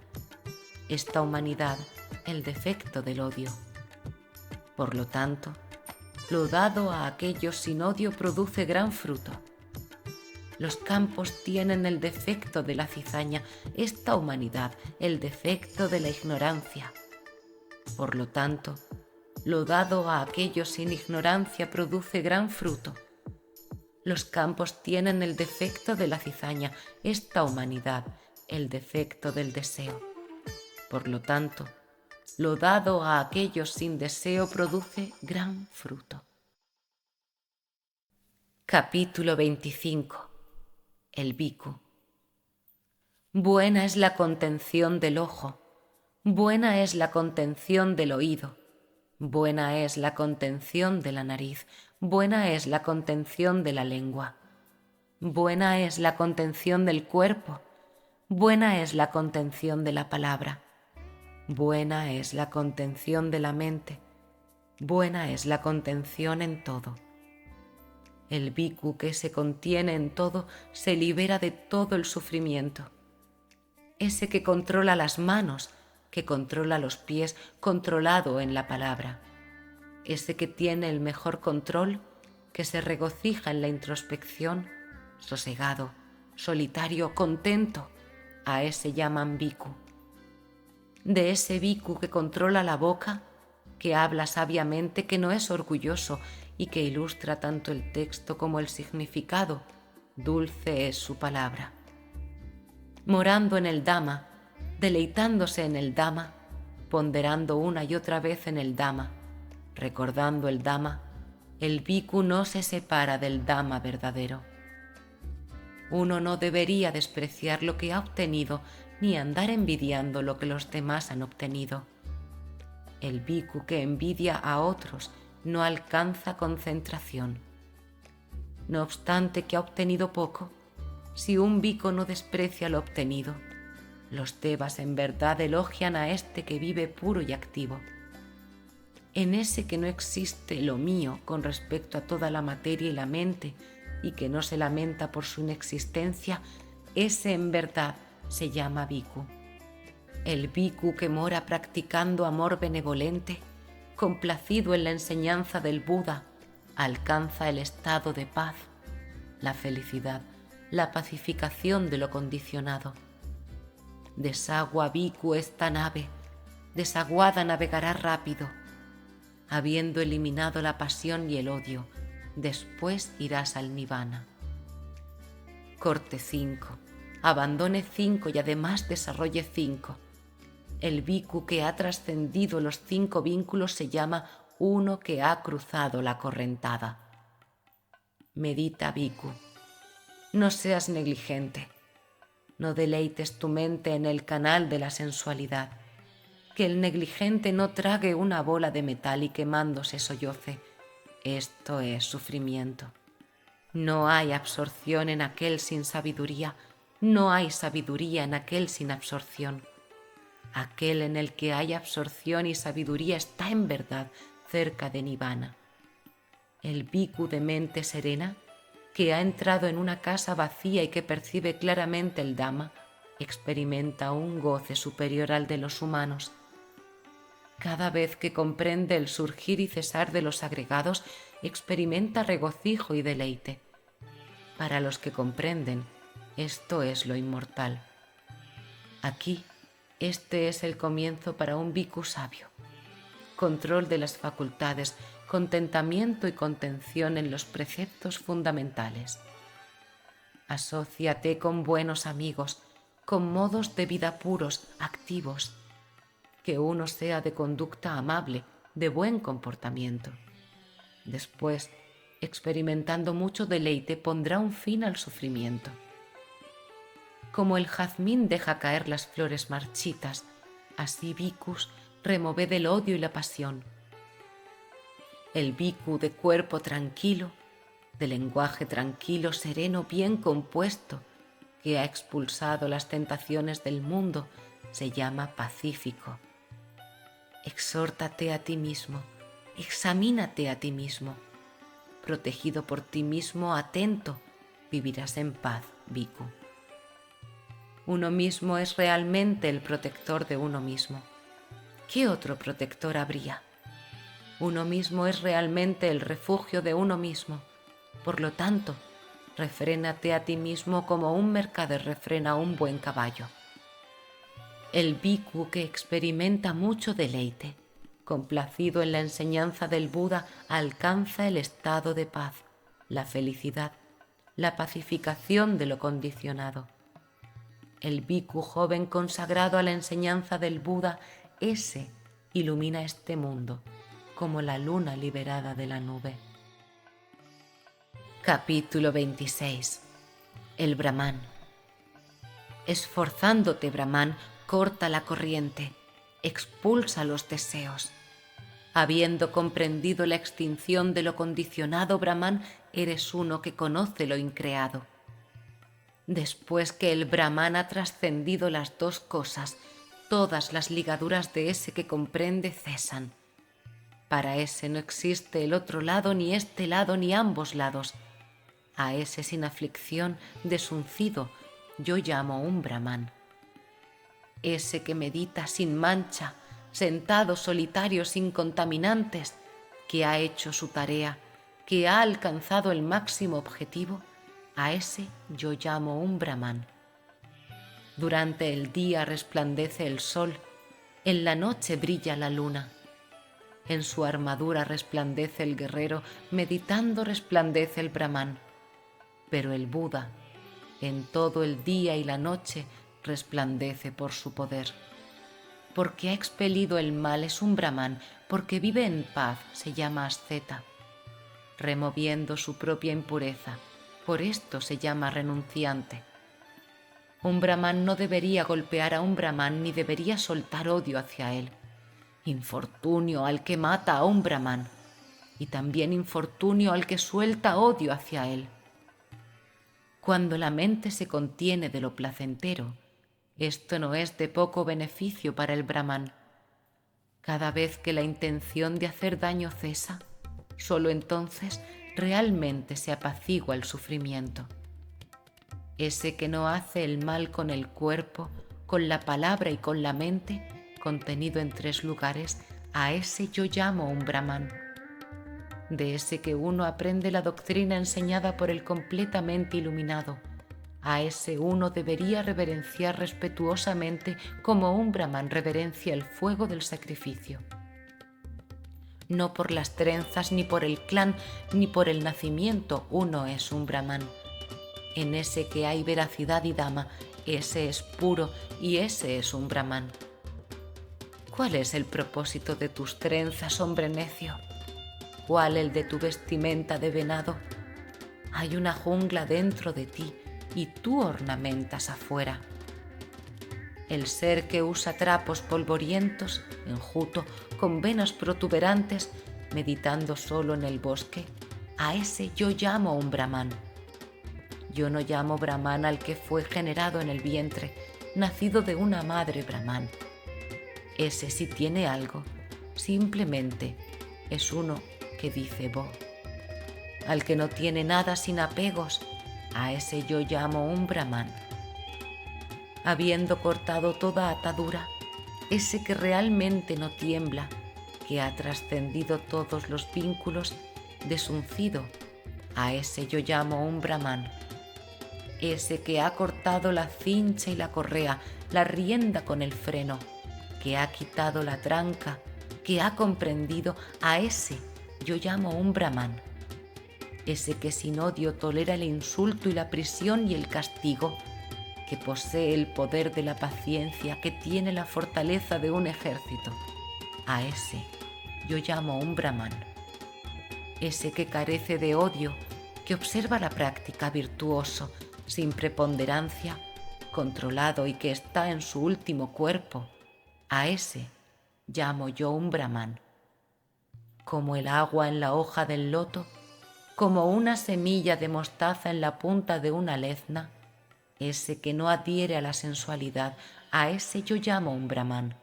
Esta humanidad el defecto del odio. Por lo tanto, lo dado a aquellos sin odio produce gran fruto. Los campos tienen el defecto de la cizaña, esta humanidad el defecto de la ignorancia. Por lo tanto, lo dado a aquellos sin ignorancia produce gran fruto. Los campos tienen el defecto de la cizaña, esta humanidad el defecto del deseo. Por lo tanto, lo dado a aquellos sin deseo produce gran fruto. Capítulo 25. El bhikkhu. Buena es la contención del ojo, buena es la contención del oído, buena es la contención de la nariz, buena es la contención de la lengua, buena es la contención del cuerpo, buena es la contención de la palabra, buena es la contención de la mente, buena es la contención en todo. El bhikkhu que se contiene en todo se libera de todo el sufrimiento. Ese que controla las manos, que controla los pies, controlado en la palabra. Ese que tiene el mejor control, que se regocija en la introspección, sosegado, solitario, contento, a ese llaman bhikkhu. De ese bhikkhu que controla la boca, que habla sabiamente, que no es orgulloso y que ilustra tanto el texto como el significado, dulce es su palabra. Morando en el Dhamma, deleitándose en el Dhamma, ponderando una y otra vez en el Dhamma, recordando el Dhamma, el bhikkhu no se separa del Dhamma verdadero. Uno no debería despreciar lo que ha obtenido ni andar envidiando lo que los demás han obtenido. El bhikkhu que envidia a otros no alcanza concentración. No obstante que ha obtenido poco, si un bhikkhu no desprecia lo obtenido, los devas en verdad elogian a este que vive puro y activo. En ese que no existe lo mío con respecto a toda la materia y la mente y que no se lamenta por su inexistencia, ese en verdad se llama bhikkhu. El bhikkhu que mora practicando amor benevolente, complacido en la enseñanza del Buda, alcanza el estado de paz, la felicidad, la pacificación de lo condicionado. Desagua, bhikkhu, esta nave, desaguada navegará rápido. Habiendo eliminado la pasión y el odio, después irás al nirvana. Corte 5. Abandone 5 y además desarrolle 5. El bhikkhu que ha trascendido los 5 vínculos se llama uno que ha cruzado la correntada. Medita, bhikkhu. No seas negligente. No deleites tu mente en el canal de la sensualidad. Que el negligente no trague una bola de metal y quemándose solloce. Esto es sufrimiento. No hay absorción en aquel sin sabiduría. No hay sabiduría en aquel sin absorción. Aquel en el que hay absorción y sabiduría está en verdad cerca de nirvana. El bhikkhu de mente serena, que ha entrado en una casa vacía y que percibe claramente el Dhamma, experimenta un goce superior al de los humanos. Cada vez que comprende el surgir y cesar de los agregados, experimenta regocijo y deleite. Para los que comprenden, esto es lo inmortal. Aquí, este es el comienzo para un bhikkhu sabio. Control de las facultades, contentamiento y contención en los preceptos fundamentales. Asóciate con buenos amigos, con modos de vida puros, activos. Que uno sea de conducta amable, de buen comportamiento. Después, experimentando mucho deleite, pondrá un fin al sufrimiento. Como el jazmín deja caer las flores marchitas, así bhikkhus removed el odio y la pasión. El bhikkhu de cuerpo tranquilo, de lenguaje tranquilo, sereno, bien compuesto, que ha expulsado las tentaciones del mundo, se llama pacífico. Exhórtate a ti mismo, examínate a ti mismo. Protegido por ti mismo, atento, vivirás en paz, bhikkhu. Uno mismo es realmente el protector de uno mismo. ¿Qué otro protector habría? Uno mismo es realmente el refugio de uno mismo. Por lo tanto, refrénate a ti mismo como un mercader refrena a un buen caballo. El bhikkhu que experimenta mucho deleite, complacido en la enseñanza del Buda, alcanza el estado de paz, la felicidad, la pacificación de lo condicionado. El bhikkhu joven consagrado a la enseñanza del Buda, ese ilumina este mundo como la luna liberada de la nube. Capítulo 26. El Brahman. Esforzándote, Brahman, corta la corriente, expulsa los deseos. Habiendo comprendido la extinción de lo condicionado, Brahman, eres uno que conoce lo increado. Después que el Brahman ha trascendido las dos cosas, todas las ligaduras de ese que comprende cesan. Para ese no existe el otro lado, ni este lado, ni ambos lados. A ese sin aflicción, desuncido, yo llamo un Brahman. Ese que medita sin mancha, sentado solitario sin contaminantes, que ha hecho su tarea, que ha alcanzado el máximo objetivo, a ese yo llamo un Brahman. Durante el día resplandece el sol, en la noche brilla la luna. En su armadura resplandece el guerrero, meditando resplandece el Brahman. Pero el Buda, en todo el día y la noche, resplandece por su poder. Porque ha expelido el mal es un Brahman, porque vive en paz se llama asceta. Removiendo su propia impureza, por esto se llama renunciante. Un Brahman no debería golpear a un Brahman ni debería soltar odio hacia él. Infortunio al que mata a un Brahman, y también infortunio al que suelta odio hacia él. Cuando la mente se contiene de lo placentero, esto no es de poco beneficio para el Brahman. Cada vez que la intención de hacer daño cesa, solo entonces realmente se apacigua el sufrimiento. Ese que no hace el mal con el cuerpo, con la palabra y con la mente, contenido en 3 lugares, a ese yo llamo un brahman. De ese que uno aprende la doctrina enseñada por el completamente iluminado, a ese uno debería reverenciar respetuosamente como un brahman reverencia el fuego del sacrificio. No por las trenzas, ni por el clan, ni por el nacimiento uno es un brahman. En ese que hay veracidad y dama, ese es puro y ese es un brahman. ¿Cuál es el propósito de tus trenzas, hombre necio? ¿Cuál el de tu vestimenta de venado? Hay una jungla dentro de ti y tú ornamentas afuera. El ser que usa trapos polvorientos, enjuto, con venas protuberantes, meditando solo en el bosque, a ese yo llamo un brahman. Yo no llamo brahman al que fue generado en el vientre, nacido de una madre brahman. Ese sí tiene algo, simplemente es uno que dice Bo. Al que no tiene nada sin apegos, a ese yo llamo un brahman. Habiendo cortado toda atadura, ese que realmente no tiembla, que ha trascendido todos los vínculos, desuncido, a ese yo llamo un brahman. Ese que ha cortado la cincha y la correa, la rienda con el freno, que ha quitado la tranca, que ha comprendido, a ese yo llamo un brahman. Ese que sin odio tolera el insulto y la prisión y el castigo, que posee el poder de la paciencia, que tiene la fortaleza de un ejército, a ese yo llamo un brahman. Ese que carece de odio, que observa la práctica virtuoso, sin preponderancia, controlado y que está en su último cuerpo, a ese llamo yo un brahman. Como el agua en la hoja del loto, como una semilla de mostaza en la punta de una lezna, ese que no adhiere a la sensualidad, a ese yo llamo un brahman.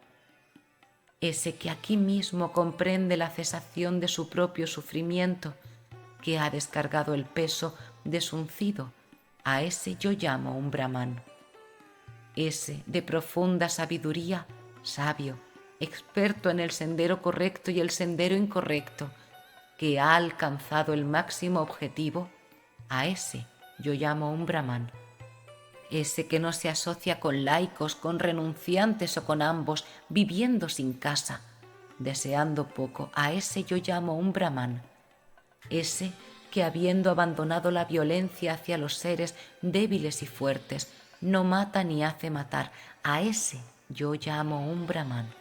Ese que aquí mismo comprende la cesación de su propio sufrimiento, que ha descargado el peso desuncido, a ese yo llamo un brahman. Ese de profunda sabiduría, sabio, experto en el sendero correcto y el sendero incorrecto, que ha alcanzado el máximo objetivo, a ese yo llamo un brahman. Ese que no se asocia con laicos, con renunciantes o con ambos, viviendo sin casa, deseando poco, a ese yo llamo un brahman. Ese que habiendo abandonado la violencia hacia los seres débiles y fuertes, no mata ni hace matar, a ese yo llamo un brahman.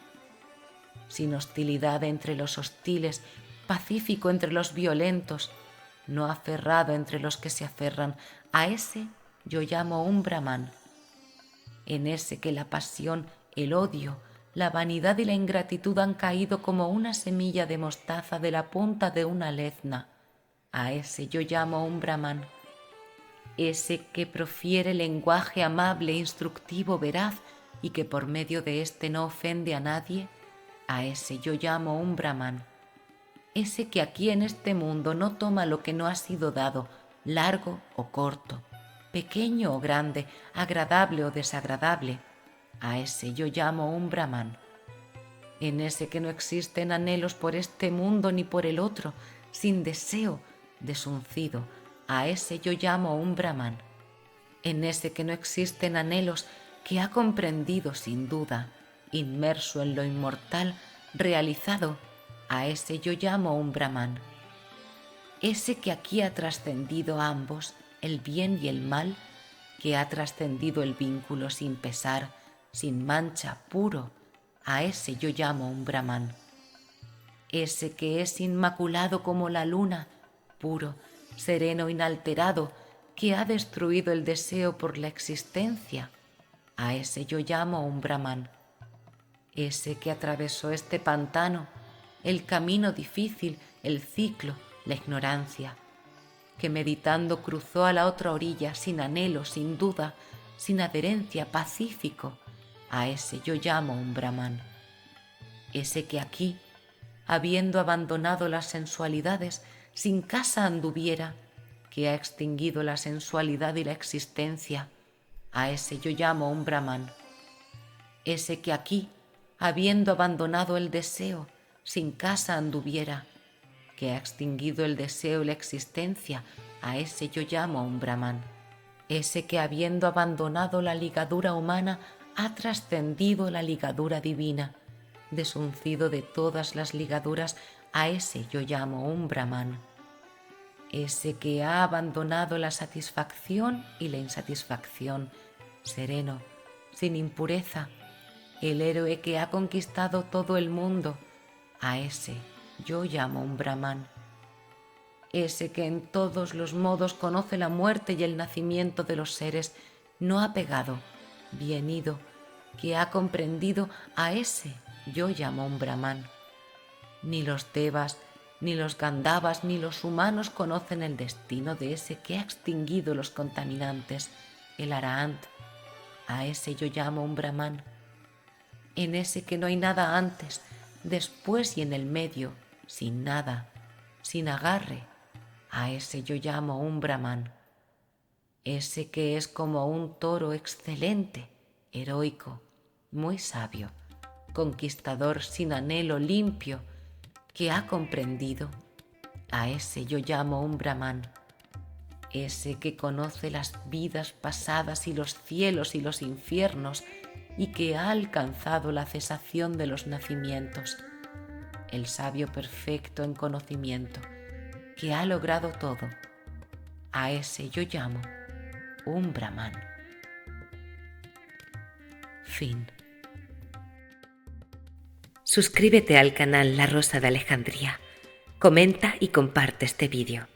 Sin hostilidad entre los hostiles, pacífico entre los violentos, no aferrado entre los que se aferran, a ese yo llamo un brahman. En ese que la pasión, el odio, la vanidad y la ingratitud han caído como una semilla de mostaza de la punta de una lezna, a ese yo llamo un brahman. Ese que profiere lenguaje amable, instructivo, veraz y que por medio de éste no ofende a nadie, a ese yo llamo un brahman. Ese que aquí en este mundo no toma lo que no ha sido dado, largo o corto, pequeño o grande, agradable o desagradable, a ese yo llamo un brahman. En ese que no existen anhelos por este mundo ni por el otro, sin deseo, desuncido, a ese yo llamo un brahman. En ese que no existen anhelos, que ha comprendido sin duda, inmerso en lo inmortal, realizado, a ese yo llamo un brahman. Ese que aquí ha trascendido a ambos, el bien y el mal, que ha trascendido el vínculo sin pesar, sin mancha, puro, a ese yo llamo un brahman. Ese que es inmaculado como la luna, puro, sereno, inalterado, que ha destruido el deseo por la existencia, a ese yo llamo un brahman. Ese que atravesó este pantano, el camino difícil, el ciclo, la ignorancia, que meditando cruzó a la otra orilla sin anhelo, sin duda, sin adherencia, pacífico, a ese yo llamo un brahman. Ese que aquí, habiendo abandonado las sensualidades, sin casa anduviera, que ha extinguido la sensualidad y la existencia, a ese yo llamo un brahman. Ese que aquí, habiendo abandonado el deseo, sin casa anduviera, que ha extinguido el deseo y la existencia, a ese yo llamo un Brahman. Ese que habiendo abandonado la ligadura humana ha trascendido la ligadura divina, desuncido de todas las ligaduras, a ese yo llamo un Brahman. Ese que ha abandonado la satisfacción y la insatisfacción, sereno, sin impureza, el héroe que ha conquistado todo el mundo, a ese yo llamo un Brahman. Ese que en todos los modos conoce la muerte y el nacimiento de los seres, no apegado, bien ido, que ha comprendido, a ese yo llamo un Brahman. Ni los devas, ni los gandavas, ni los humanos conocen el destino de ese que ha extinguido los contaminantes, el Arahant. A ese yo llamo un Brahman. En ese que no hay nada antes, después y en el medio, sin nada, sin agarre, a ese yo llamo un Brahman. Ese que es como un toro excelente, heroico, muy sabio, conquistador sin anhelo, limpio, que ha comprendido, a ese yo llamo un Brahman. Ese que conoce las vidas pasadas y los cielos y los infiernos, y que ha alcanzado la cesación de los nacimientos, el sabio perfecto en conocimiento, que ha logrado todo, a ese yo llamo un Brahman. Fin. Suscríbete al canal La Rosa de Alejandría, comenta y comparte este vídeo.